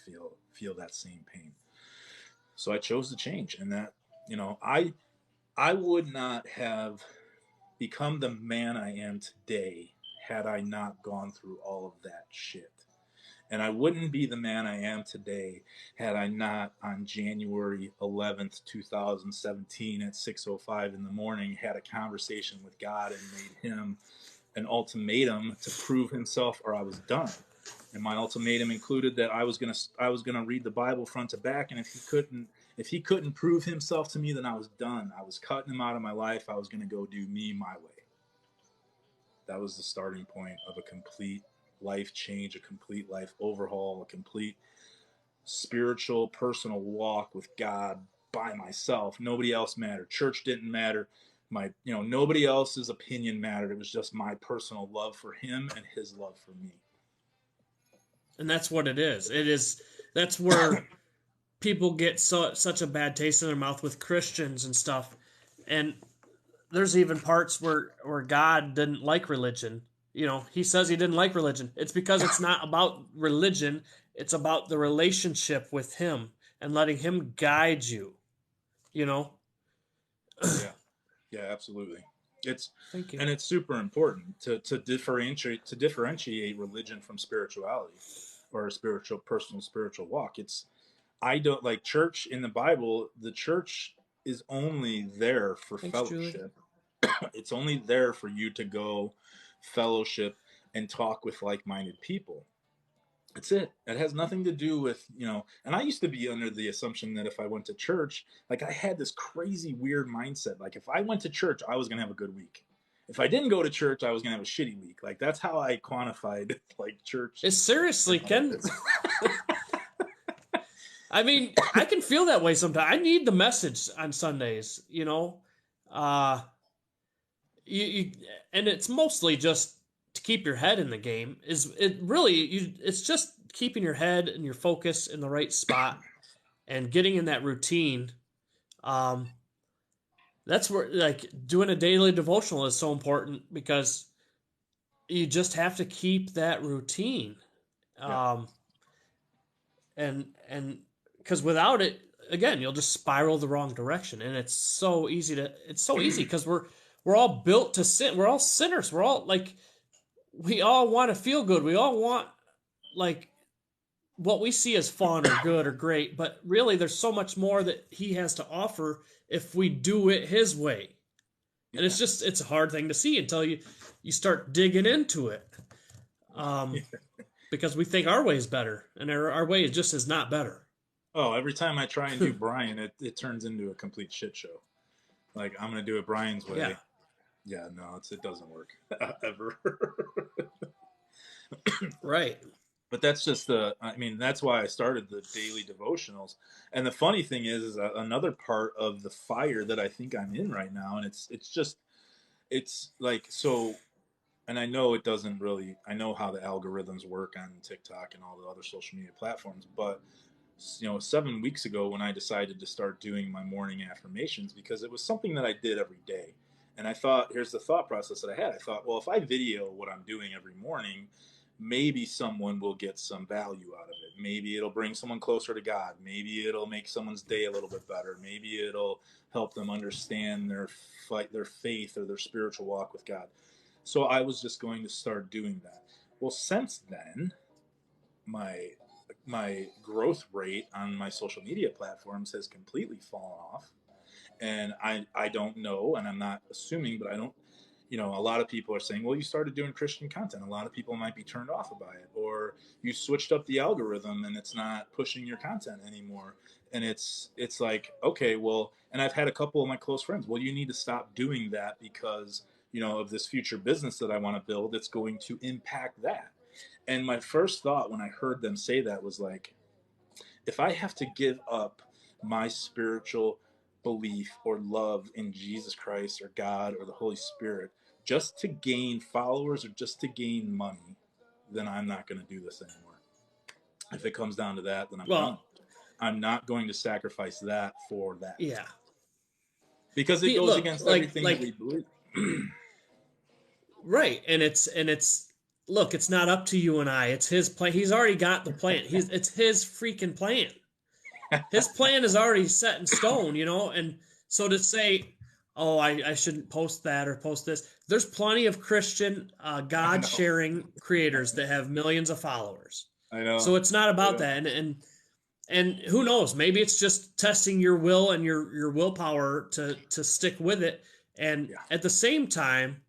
feel that same pain. So I chose to change, and that I would not have become the man I am today had I not gone through all of that shit. And I wouldn't be the man I am today had I not, on January 11th, 2017, at 6:05 in the morning, had a conversation with God and made him an ultimatum to prove himself, or I was done. And my ultimatum included that I was gonna read the Bible front to back, and if he couldn't prove himself to me, then I was done. I was cutting him out of my life. I was gonna go do me my way. That was the starting point of a complete life change, a complete life overhaul, a complete spiritual, personal walk with God by myself. Nobody else mattered. Church didn't matter. Nobody else's opinion mattered. It was just my personal love for him and his love for me. And that's what it is. That's where people get such a bad taste in their mouth with Christians and stuff. And there's even parts where God didn't like religion. He says he didn't like religion. It's because it's not about religion. It's about the relationship with him and letting him guide you. You know? Yeah. Yeah, absolutely. It's Thank you. and it's super important to differentiate religion from spirituality, or a personal spiritual walk. I don't like church in the Bible. The church is only there for Thanks, Julie. fellowship. It's only there for you to go fellowship and talk with like-minded people. That's it. It has nothing to do with, and I used to be under the assumption that if I went to church, like, I had this crazy weird mindset. Like, if I went to church, I was going to have a good week. If I didn't go to church, I was going to have a shitty week. Like, that's how I quantified, like, church. It seriously can. I mean, I can feel that way sometimes. I need the message on Sundays, uh, and it's mostly just to keep your head in the game. It's just keeping your head and your focus in the right spot and getting in that routine. That's where, like, doing a daily devotional is so important, because you just have to keep that routine. Yeah. And because without it, again, you'll just spiral the wrong direction. And it's so easy because we're all built to sin. We're all sinners. We're all like, we all want to feel good. We all want, like, what we see as fun or good or great, but really there's so much more that he has to offer if we do it his way. And it's a hard thing to see until you start digging into it. Because we think our way is better, and our way just is not better. Oh, every time I try and do Brian, it turns into a complete shit show. Like I'm gonna do it Brian's Yeah. way. Yeah, no, it doesn't work ever. Right. But that's just the. I mean, that's why I started the daily devotionals. And the funny thing is another part of the fire that I think I'm in right now, and it's just it's like so. And I know it doesn't really. I know how the algorithms work on TikTok and all the other social media platforms, but 7 weeks ago when I decided to start doing my morning affirmations because it was something that I did every day. And I thought, here's the thought process that I had. I thought, well, if I video what I'm doing every morning, maybe someone will get some value out of it. Maybe it'll bring someone closer to God. Maybe it'll make someone's day a little bit better. Maybe it'll help them understand their faith or their spiritual walk with God. So I was just going to start doing that. Well, since then, my my growth rate on my social media platforms has completely fallen off, and I don't know, and I'm not assuming, but I don't. A lot of people are saying, well, you started doing Christian content. A lot of people might be turned off by it, or you switched up the algorithm and it's not pushing your content anymore. And it's like, okay, well, and I've had a couple of my close friends, well, you need to stop doing that because of this future business that I want to build. It's going to impact that. And my first thought when I heard them say that was like, if I have to give up my spiritual belief or love in Jesus Christ or God or the Holy Spirit just to gain followers or just to gain money, then I'm not going to do this anymore. If it comes down to that, then I'm done. Well, I'm not going to sacrifice that for that yeah. because it goes Look, against everything that we like believe. right, and it's look, it's not up to you and I. It's his plan. He's already got the plan. It's his freaking plan. His plan is already set in stone, and so to say, oh, I shouldn't post that or post this. There's plenty of Christian I God know. sharing creators that have millions of followers. I know. So it's not I about know. that, and who knows? Maybe it's just testing your will and your willpower to stick with it. And Yeah. at the same time,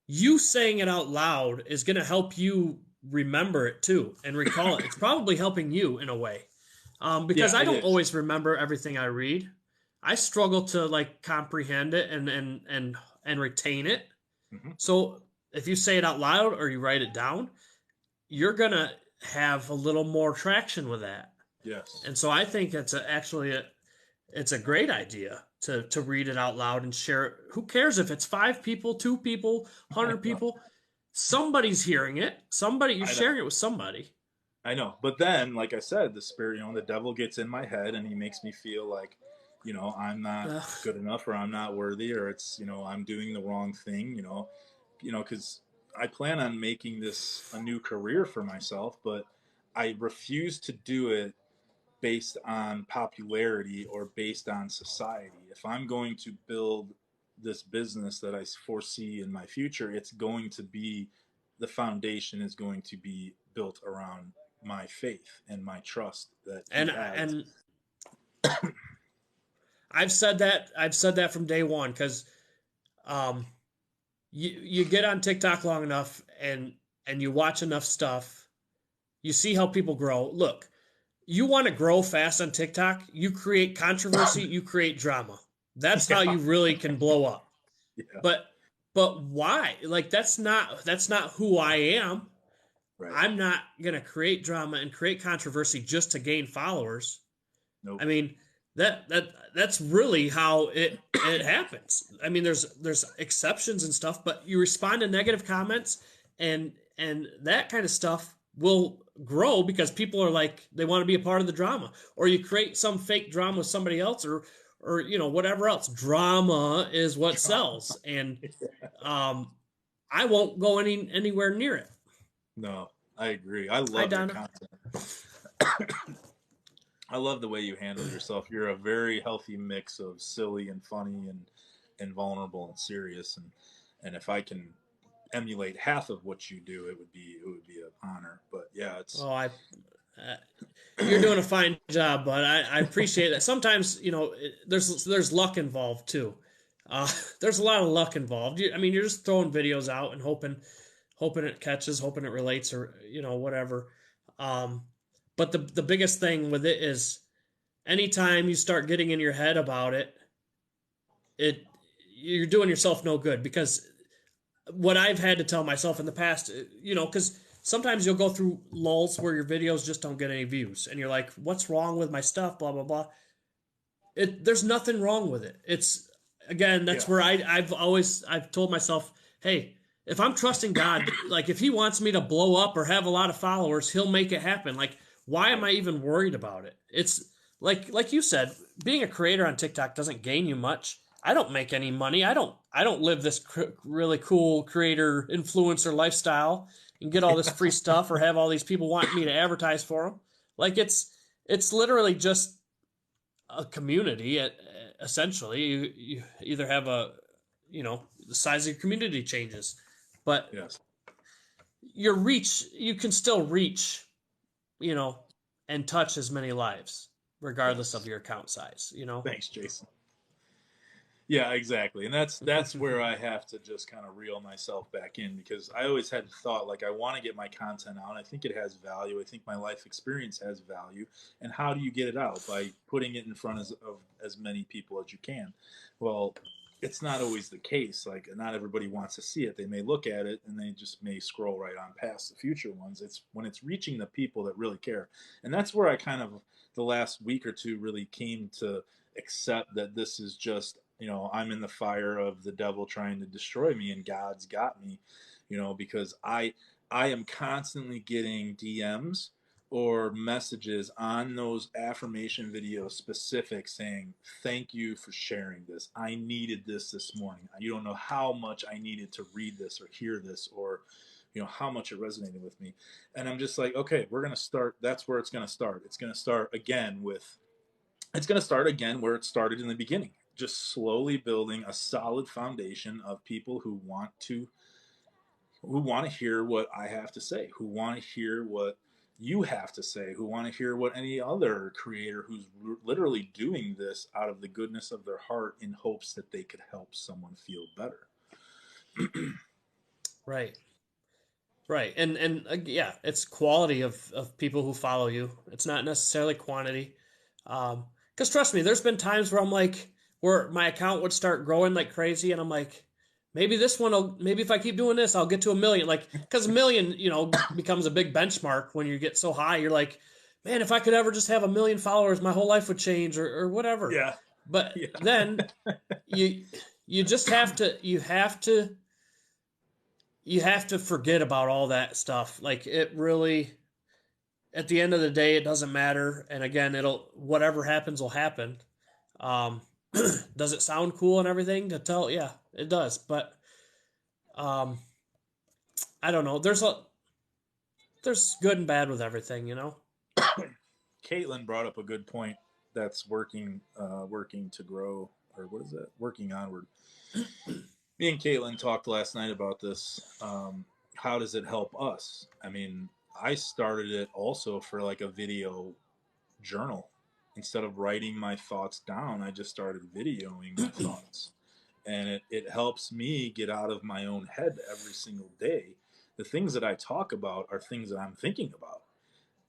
you saying it out loud is going to help you remember it too and recall it. It's probably helping you in a way, because Yeah, I it don't is. always remember everything I read. I struggle to like comprehend it and retain it. Hmm. So if you say it out loud or you write it down, you're gonna have a little more traction with that. Yes. And so I think it's a great idea to read it out loud and share it. Who cares if it's 5 people, 2 people, I 100 know. people? Somebody's hearing it. Somebody you're I know. sharing it with somebody. I know. But then, like I said, the spirit, the devil gets in my head and he makes me feel like, I'm not Uh, good enough or I'm not worthy or it's, I'm doing the wrong thing, because I plan on making this a new career for myself, but I refuse to do it based on popularity or based on society. If I'm going to build this business that I foresee in my future, it's going to be the foundation is going to be built around my faith and my trust that he and has. and I've said that from day one because um, you get on TikTok long enough and you watch enough stuff, you see how people grow. Look, you want to grow fast on TikTok, you create controversy, you create drama. That's how Yeah, you really can blow up. yeah, But but why? Like that's not who I am. right. I'm not gonna create drama and create controversy just to gain followers. Nope. I mean, that's really how it happens. I mean, there's exceptions and stuff, but you respond to negative comments and that kind of stuff will grow because people are like they want to be a part of the drama, or you create some fake drama with somebody else, or whatever else. Drama is what sells, and um, I won't go anywhere near it. No, I agree. I Hi, love your Donna. content. I love the way you handle yourself. You're a very healthy mix of silly and funny and vulnerable and serious. And if I can emulate half of what you do, it would be an honor. But yeah, it's Oh, uh, you're doing a fine job, but I appreciate that. Sometimes there's luck involved too. Uh, there's a lot of luck involved. I mean, you're just throwing videos out and hoping it catches, hoping it relates, or whatever. Um, but the biggest thing with it is anytime you start getting in your head about it, it you're doing yourself no good, because what I've had to tell myself in the past, because sometimes you'll go through lulls where your videos just don't get any views, and you're like, "What's wrong with my stuff?" Blah blah blah. There's nothing wrong with it. It's again, that's Yeah. where I've told myself, "Hey, if I'm trusting God, like if He wants me to blow up or have a lot of followers, He'll make it happen. Like, why am Right. I even worried about it?" It's like you said, being a creator on TikTok doesn't gain you much. I don't make any money. I don't live this really cool creator influencer lifestyle and get all this free stuff or have all these people wanting me to advertise for them. Like it's literally just a community. Essentially, you either have the size of your community changes, but Yes. your reach, you can still reach, you know, and touch as many lives regardless of Yes. your account size. Thanks, Jason. Yeah, exactly. And that's where I have to just kind of reel myself back in, because I always had thought, like, I want to get my content out. I think it has value. I think my life experience has value. And how do you get it out? By putting it in front of as many people as you can. Well, it's not always the case. Like, not everybody wants to see it. They may look at it and they just may scroll right on past the future ones. It's when it's reaching the people that really care. And that's where I kind of, the last week or two, really came to accept that this is just, I'm in the fire of the devil trying to destroy me, and God's got me, because I am constantly getting DMs or messages on those affirmation videos specific, saying, thank you for sharing this. I needed this morning. You don't know how much I needed to read this or hear this, or how much it resonated with me. And I'm just like, okay, we're going to start. That's where it's going to start. It's going to start again where it started in the beginning, just slowly building a solid foundation of people who want to hear what I have to say, who want to hear what you have to say, who want to hear what any other creator who's literally doing this out of the goodness of their heart in hopes that they could help someone feel better. Right. Right. And yeah, it's quality of people who follow you. It's not necessarily quantity. Because trust me, there's been times where I'm like, where my account would start growing like crazy, and I'm like, maybe if I keep doing this, I'll get to 1 million. Like, because 1 million, becomes a big benchmark when you get so high. You're like, man, if I could ever just have 1 million followers, my whole life would change, or whatever. Yeah. But Yeah. then you you just have to forget about all that stuff. Like, it really, at the end of the day, it doesn't matter. And again, whatever happens will happen. Um, does it sound cool and everything to tell? Yeah, it does. But um, I don't know. There's good and bad with everything. Caitlin brought up a good point. That's working to grow, or what is that? Working onward. Me and Caitlin talked last night about this. How does it help us? I mean, I started it also for like a video journal. Instead of writing my thoughts down, I just started videoing my thoughts. And it helps me get out of my own head every single day. The things that I talk about are things that I'm thinking about.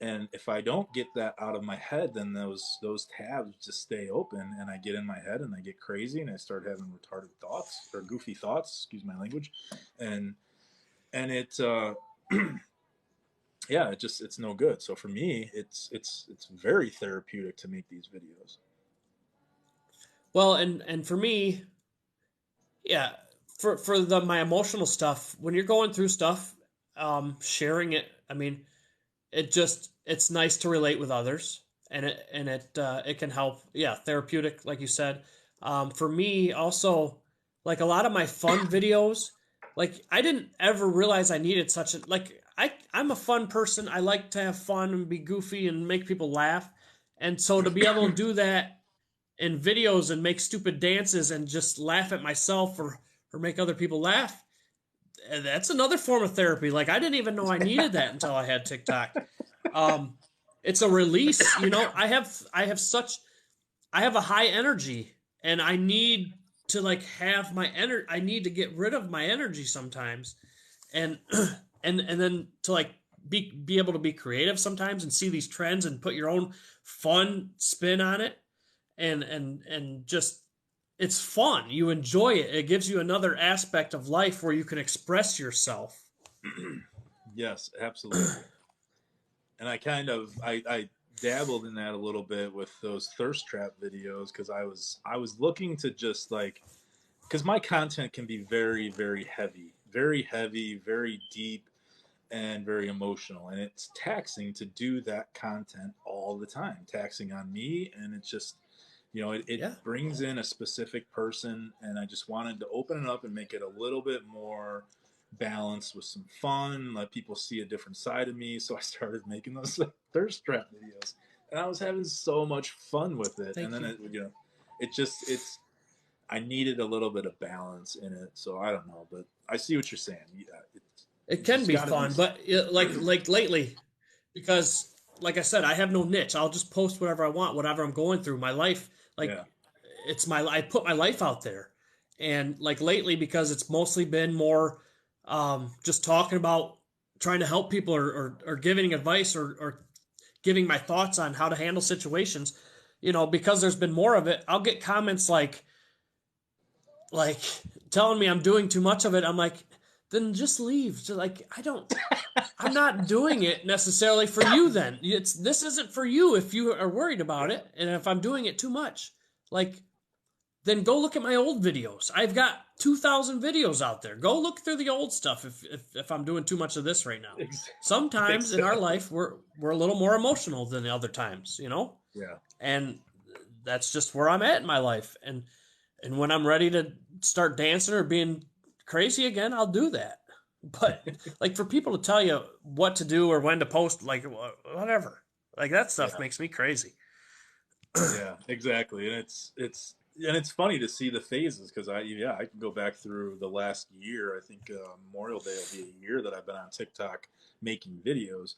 And if I don't get that out of my head, then those tabs just stay open, and I get in my head and I get crazy and I start having retarded thoughts or goofy thoughts, excuse my language. And it yeah, it's no good. So for me, it's very therapeutic to make these videos. Well, and for me, yeah, for my emotional stuff, when you're going through stuff, sharing it. I mean, it's nice to relate with others, and it can help. Yeah, therapeutic, like you said. For me also, like a lot of my fun videos, like I didn't ever realize I needed such a, like I'm a fun person. I like to have fun and be goofy and make people laugh, and so to be able to do that in videos and make stupid dances and just laugh at myself, or make other people laugh, that's another form of therapy. Like, I didn't even know I needed that until I had TikTok. Um, it's a release. I have a high energy, and I need to like have my energy. I need to get rid of my energy sometimes, and and then to like be able to be creative sometimes and see these trends and put your own fun spin on it, and just it's fun. You enjoy it. It gives you another aspect of life where you can express yourself. Yes, absolutely. And I dabbled in that a little bit with those thirst trap videos because I was looking to just like, because my content can be very heavy, very deep, and very emotional, and it's taxing to do that content all the time, taxing on me, and it's just, it Yeah. brings in a specific person, and I just wanted to open it up and make it a little bit more balanced with some fun, let people see a different side of me. So I started making those thirst trap videos, and I was having so much fun with it. And Thank then you. it's I needed a little bit of balance in it. So I don't know, but I see what you're saying. Yeah, It you can just be got to be. fun, but like lately, because like I said, I have no niche. I'll just post whatever I want, whatever I'm going through. My life, like Yeah, I put my life out there, and like lately, because it's mostly been more just talking about trying to help people, or giving advice, or giving my thoughts on how to handle situations. Because there's been more of it, I'll get comments like telling me I'm doing too much of it. I'm like, then just leave. Just like, I'm not doing it necessarily for you. Then this isn't for you if you are worried about yeah, it, and if I'm doing it too much, like, then go look at my old videos. I've got 2,000 videos out there. Go look through the old stuff if I'm doing too much of this right now. Sometimes in our exactly. life we're a little more emotional than the other times, Yeah, and that's just where I'm at in my life. And when I'm ready to start dancing or being crazy again, I'll do that. But like, for people to tell you what to do or when to post, like, whatever, like, that stuff yeah. makes me crazy. Yeah, exactly. And it's funny to see the phases because I can go back through the last year. I think Memorial Day will be a year that I've been on TikTok making videos,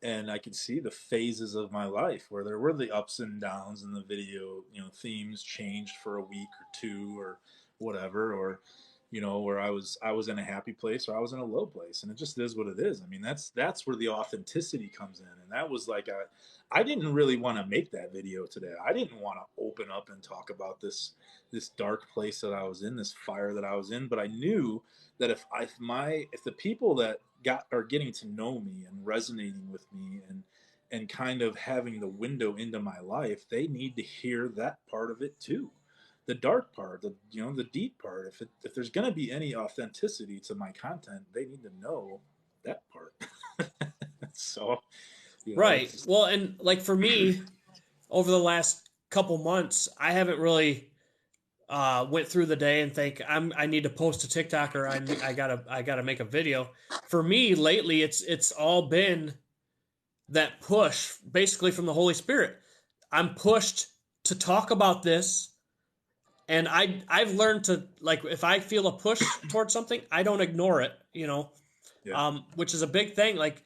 and I can see the phases of my life where there were the ups and downs, and the video, themes changed for a week or two or whatever, or where I was in a happy place or I was in a low place, and it just is what it is. I mean, that's where the authenticity comes in, and that was like I didn't really want to make that video today. I didn't want to open up and talk about this dark place that I was in, this fire that I was in, but I knew that if the people that are getting to know me and resonating with me and kind of having the window into my life, they need to hear that part of it too, the dark part, the deep part. If there's going to be any authenticity to my content, they need to know that part. So Right. it's Well, and like, for me, over the last couple months, I haven't really went through the day and think I need to post a TikTok, or I gotta make a video. For me lately, it's all been that push, basically, from the Holy Spirit. I'm pushed to talk about this, and I've learned to, like, if I feel a push towards something, I don't ignore it. yeah, Which is a big thing. Like,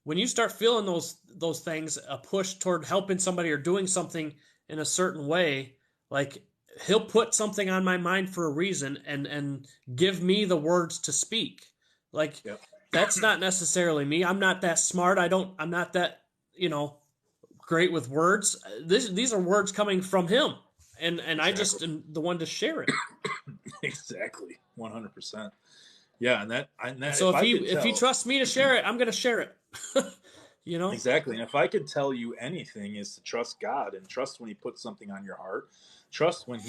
when you start feeling those things, a push toward helping somebody or doing something in a certain way, like, he'll put something on my mind for a reason, and give me the words to speak. Like, yeah, that's not necessarily me. I'm not that smart. I'm not that, you know, great with words. These are words coming from him, and I exactly. just am the one to share it. Exactly, 100%. Yeah, and that So if if I he could if he tell. trusts me to share it, I'm gonna share it. you know? Exactly. And if I could tell you anything, is to trust God and trust when He puts something on your heart. Trust when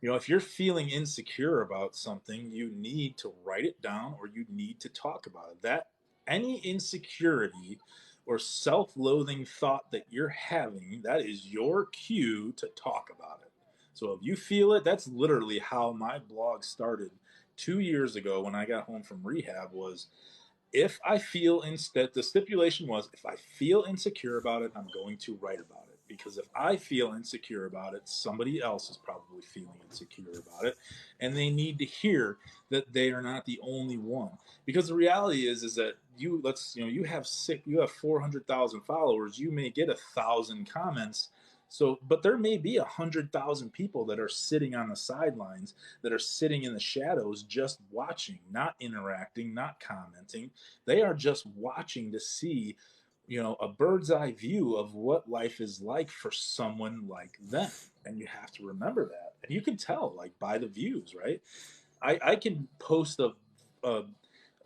if you're feeling insecure about something, you need to write it down or you need to talk about it. That any insecurity or self loathing thought that you're having, that is your cue to talk about it. So if you feel it, that's literally how my blog started 2 years ago when I got home from rehab. Was if I feel instead, the stipulation was if I feel insecure about it, I'm going to write about it. Because if I feel insecure about it, somebody else is probably feeling insecure about it, and they need to hear that they are not the only one. Because the reality is that you have 400,000 followers, you may get 1,000 comments, So, but there may be 100,000 people that are sitting on the sidelines, that are sitting in the shadows, just watching, not interacting, not commenting. They are just watching to see, a bird's eye view of what life is like for someone like them. And you have to remember that. And you can tell, like, by the views, right? I can post a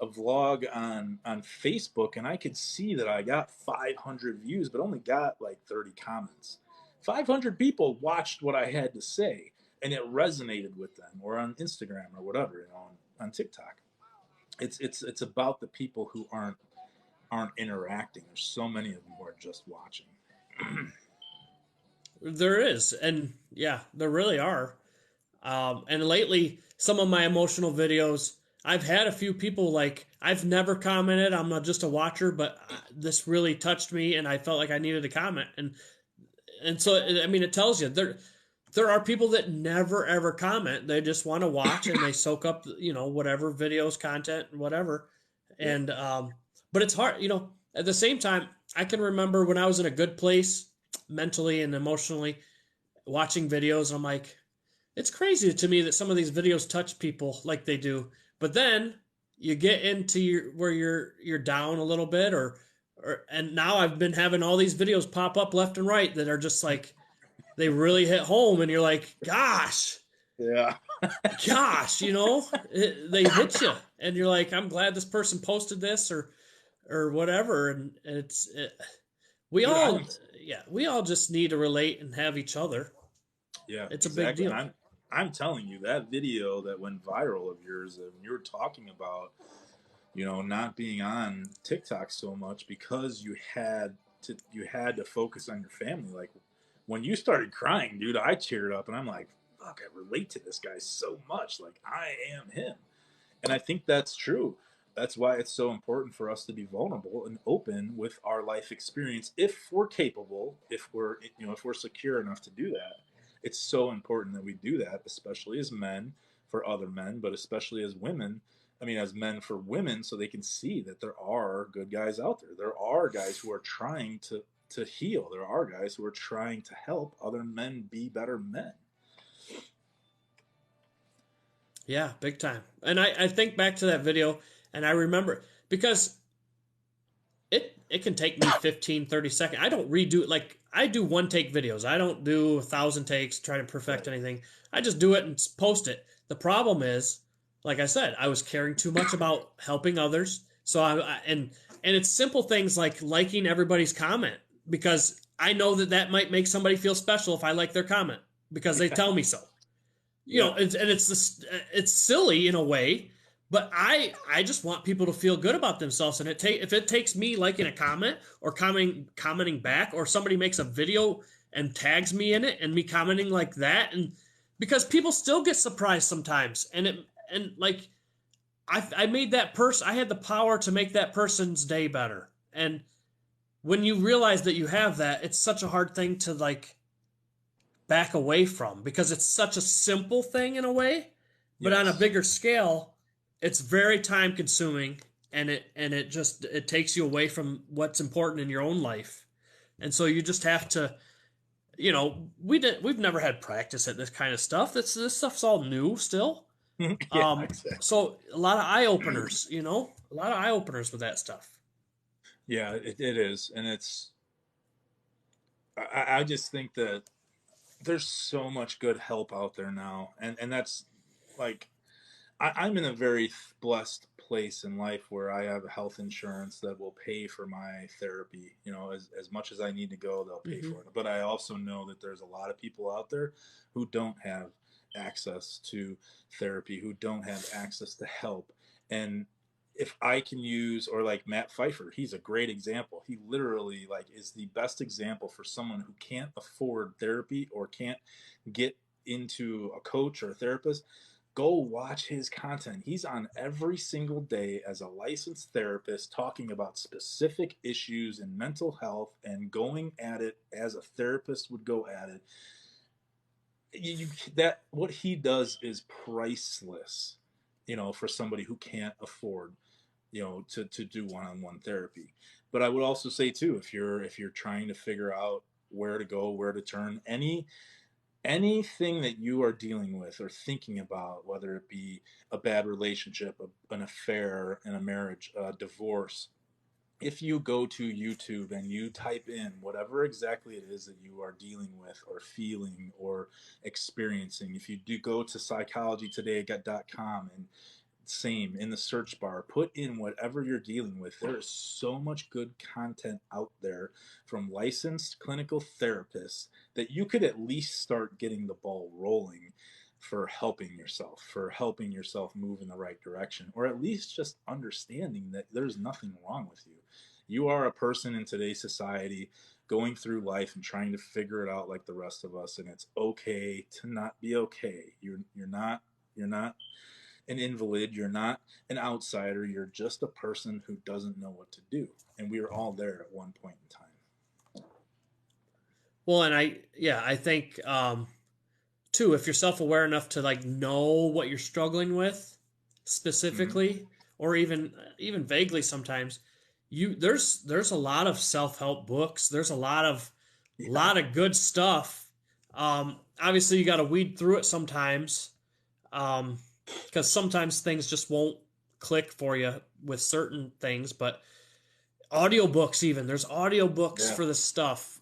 a vlog on Facebook, and I could see that I got 500 views, but only got like 30 comments. 500 people watched what I had to say, and it resonated with them, or on Instagram or whatever, on TikTok. It's about the people who aren't interacting. There's so many of them who are just watching. There is, and yeah, there really are. And lately, some of my emotional videos, I've had a few people like, I've never commented. I'm not just a watcher, but this really touched me, and I felt like I needed to comment. And so, I mean, it tells you there are people that never ever comment. They just want to watch and they soak up, whatever videos, content, whatever. Yeah. And but it's hard, At the same time, I can remember when I was in a good place mentally and emotionally, watching videos, and I'm like, it's crazy to me that some of these videos touch people like they do. But then you get into where you're down a little bit, or and now I've been having all these videos pop up left and right that are just like, they really hit home, and you're like, Yeah. they hit you, and you're like, I'm glad this person posted this, or whatever, and we Dude, all, yeah, we all just need to relate and have each other. yeah, It's a big exactly. And deal. I'm telling you, that video that went viral of yours, when you were talking about, not being on TikTok so much because you had to focus on your family. Like, when you started crying, dude, I cheered up, and I'm like, fuck, I relate to this guy so much. Like, I am him. And I think that's true. That's why it's so important for us to be vulnerable and open with our life experience, if we're capable, if we're secure enough to do that. It's so important that we do that, especially as men for other men, but especially as women. I mean, as men for women, so they can see that there are good guys out there. There are guys who are trying to heal. There are guys who are trying to help other men be better men. Yeah, big time. And I think back to that video, and I remember, because it can take me 15, 30 seconds. I don't redo it. Like, I do one take videos. I don't do 1,000 takes, try to perfect Right. anything. I just do it and post it. The problem is, like I said, I was caring too much about helping others. So and it's simple things like liking everybody's comment, because I know that might make somebody feel special if I like their comment because they tell me so. Yeah. It's silly in a way, but I just want people to feel good about themselves. And if it takes me liking a comment, or commenting back, or somebody makes a video and tags me in it, and me commenting like that, and because people still get surprised sometimes, and like, I made that person, I had the power to make that person's day better. And when you realize that you have that, it's such a hard thing to like back away from, because it's such a simple thing in a way, but on a Yes. bigger scale, it's very time consuming, and it takes you away from what's important in your own life. And so you just have to, we've never had practice at this kind of stuff. This stuff's all new still. Yeah, exactly. So a lot of eye openers, a lot of eye openers with that stuff. Yeah, it is. And I just think that there's so much good help out there now. And that's like, I'm in a very blessed place in life where I have health insurance that will pay for my therapy. As much as I need to go, they'll pay Hmm. for it. But I also know that there's a lot of people out there who don't have access to therapy, who don't have access to help. And if I can use, or like Matt Pfeiffer, he's a great example. He literally, like, is the best example for someone who can't afford therapy or can't get into a coach or a therapist. Go watch his content. He's on every single day as a licensed therapist, talking about specific issues in mental health and going at it as a therapist would go at it. That what he does is priceless, for somebody who can't afford, to do one-on-one therapy. But I would also say too, if you're trying to figure out where to go, where to turn. Anything that you are dealing with or thinking about, whether it be a bad relationship, an affair in a marriage, a divorce, if you go to YouTube and you type in whatever exactly it is that you are dealing with or feeling or experiencing, if you do go to psychologytoday.com and same in the search bar, put in whatever you're dealing with. There is so much good content out there from licensed clinical therapists that you could at least start getting the ball rolling for helping yourself move in the right direction, or at least just understanding that there's nothing wrong with you. You are a person in today's society going through life and trying to figure it out like the rest of us, and it's okay to not be okay. You're not an invalid, you're not an outsider, you're just a person who doesn't know what to do. And we are all there at one point in time. Well, and I think too, if you're self-aware enough to like know what you're struggling with Mm-hmm. specifically, or even vaguely sometimes, there's a lot of self-help books. There's Yeah. lot of good stuff. Obviously, you got to weed through it sometimes, um, because sometimes things just won't click for you with certain things. But audiobooks, even there's audiobooks Yeah. for this stuff.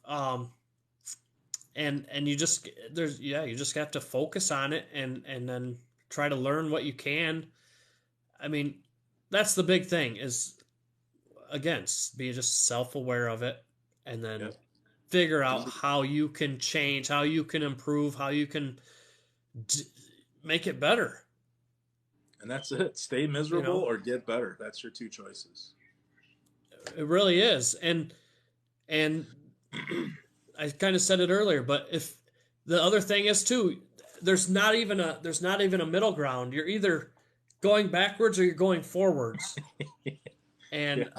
And you just you just have to focus on it and then try to learn what you can. I mean, that's the big thing is, again, be just self-aware of it, and then Yep. figure Just out how you can change, how you can improve, how you can d- make it better. and that's it. Stay You miserable know, or get better. That's your two choices. it really is. And I kind of said it earlier, but if the other thing is too, there's not even a middle ground. You're either going backwards or you're going forwards. Yeah. And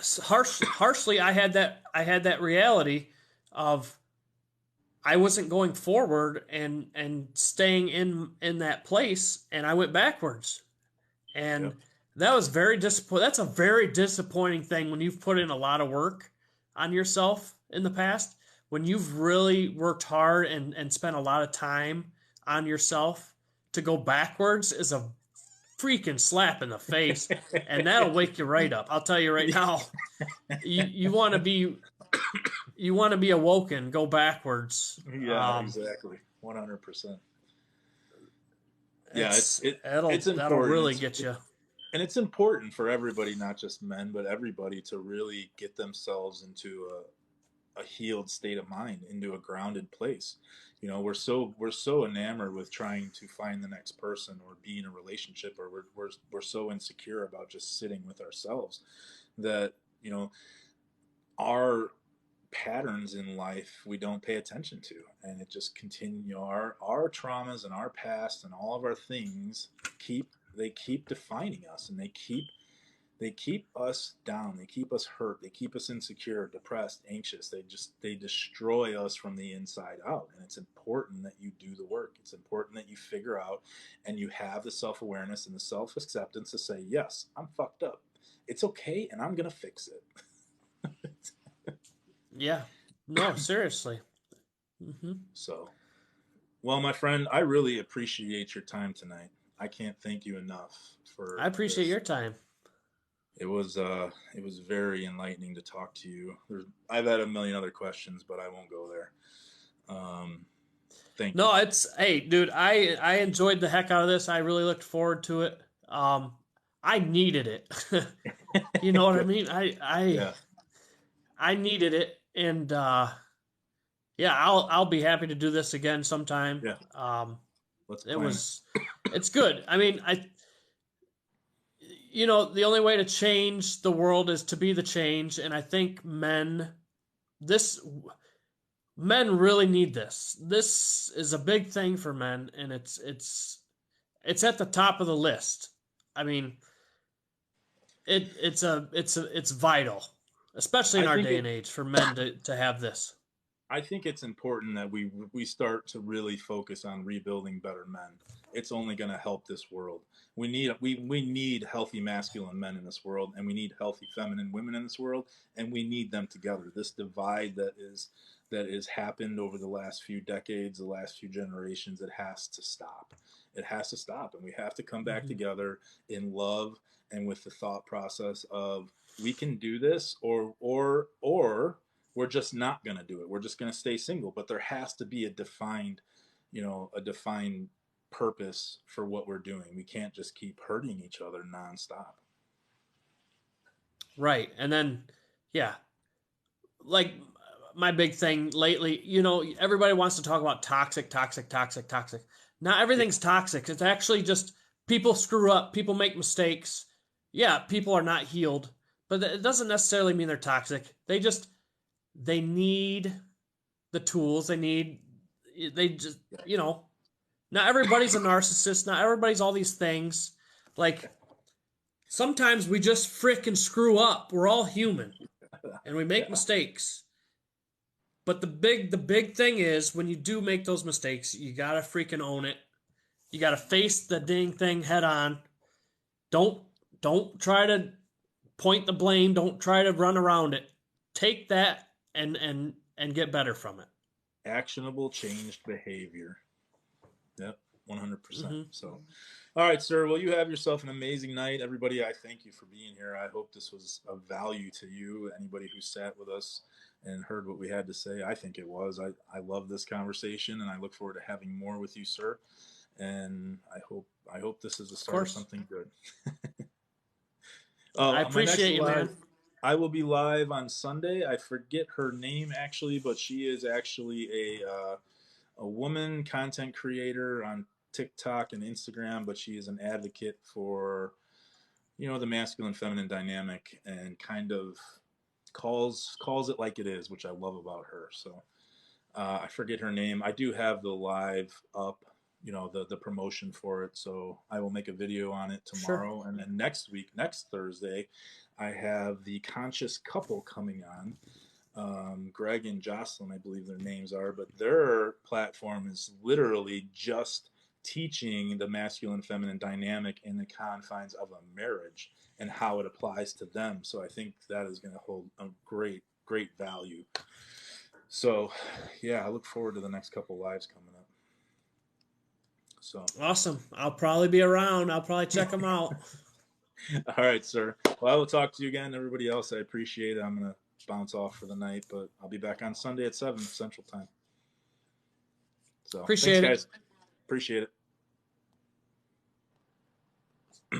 harshly, I had that reality of I wasn't going forward and staying in that place, and I went backwards. And Yep. that was very disappointing. That's a very disappointing thing when you've put in a lot of work on yourself in the past, when you've really worked hard and spent a lot of time on yourself. To go backwards is a freaking slap in the face, and that'll wake you right up. I'll tell you right now. You want to be awoken. Go backwards. Yeah, exactly. 100%. Yeah, It's it's that'll important. really get you. And it's important for everybody, not just men, but everybody to really get themselves into a healed state of mind, into a grounded place. We're so enamored with trying to find the next person or be in a relationship, or we're so insecure about just sitting with ourselves that our patterns in life we don't pay attention to, and it just continue our traumas and our past and all of our things keep defining us, and they keep us down, they keep us hurt, they keep us insecure, depressed, anxious. They destroy us from the inside out. And it's important that you do the work. It's important that you figure out and you have the self-awareness and the self-acceptance to say, yes, I'm fucked up, it's okay, and I'm gonna fix it. Yeah. No, seriously. So, well, my friend, I really appreciate your time tonight. I can't thank you enough I for appreciate this. your time. It was very enlightening to talk to you. I've had a million other questions, but I won't go there. Um, Thank you. No, it's hey, dude. I enjoyed the heck out of this. I really looked forward to it. Um, I needed it. You know what I Good. mean? Yeah. I needed it, and yeah, I'll be happy to do this again sometime. Yeah. Let's It plan it. was, it's good. I mean, the only way to change the world is to be the change, and I think this men really need this. This is a big thing for men, and it's at the top of the list. I mean, it's vital, especially in I our think day it. and age, for men to have this. I think it's important that we start to really focus on rebuilding better men. It's only going to help this world. We need healthy masculine men in this world, and we need healthy feminine women in this world, and we need them together. This divide that is that has happened over the last few decades, the last few generations. It has to stop. It has to stop, and we have to come back together in love and with the thought process of we can do this, or we're just not going to do it. We're just going to stay single. But there has to be a defined, a defined purpose for what we're doing. We can't just keep hurting each other nonstop. Right. And then, yeah, like my big thing lately, everybody wants to talk about toxic, toxic, toxic, toxic. Not everything's toxic. It's actually just people screw up, people make mistakes. Yeah, people are not healed, but it doesn't necessarily mean they're toxic. They need the tools. They just, not everybody's a narcissist. Not everybody's all these things. Like, sometimes we just frickin' screw up. We're all human and we make mistakes. But the big thing is when you do make those mistakes, you gotta freaking own it. You gotta face the dang thing head on. Don't don't try to point the blame. Don't try to run around it. Take that and get better from it. Actionable changed behavior. Yep, 100%. Mm-hmm. So, all right, sir. Well, you have yourself an amazing night. Everybody, I thank you for being here. I hope this was of value to you, anybody who sat with us and heard what we had to say. I think it was. I love this conversation, and I look forward to having more with you, sir. And I hope this is the start of something good. I My next appreciate you, live, man. I will be live on Sunday. I forget her name actually, but she is actually a woman content creator on TikTok and Instagram, but she is an advocate for the masculine feminine dynamic and kind of calls it like it is, which I love about her. So I forget her name. I do have the live up, the promotion for it. So I will make a video on it Sure. tomorrow. And then next Thursday, I have the Conscious Couple coming on. Greg and Jocelyn, I believe their names are, but their platform is literally just teaching the masculine feminine dynamic in the confines of a marriage and how it applies to them. So I think that is going to hold a great value. So yeah, I look forward to the next couple lives coming up. So Awesome. I'll probably be around. I'll probably check them out. all right, sir. Well, I will talk to you again. Everybody else, I appreciate it. I'm going to bounce off for the night, but I'll be back on Sunday at 7 Central Time. So thanks, Appreciate it. guys. Appreciate it.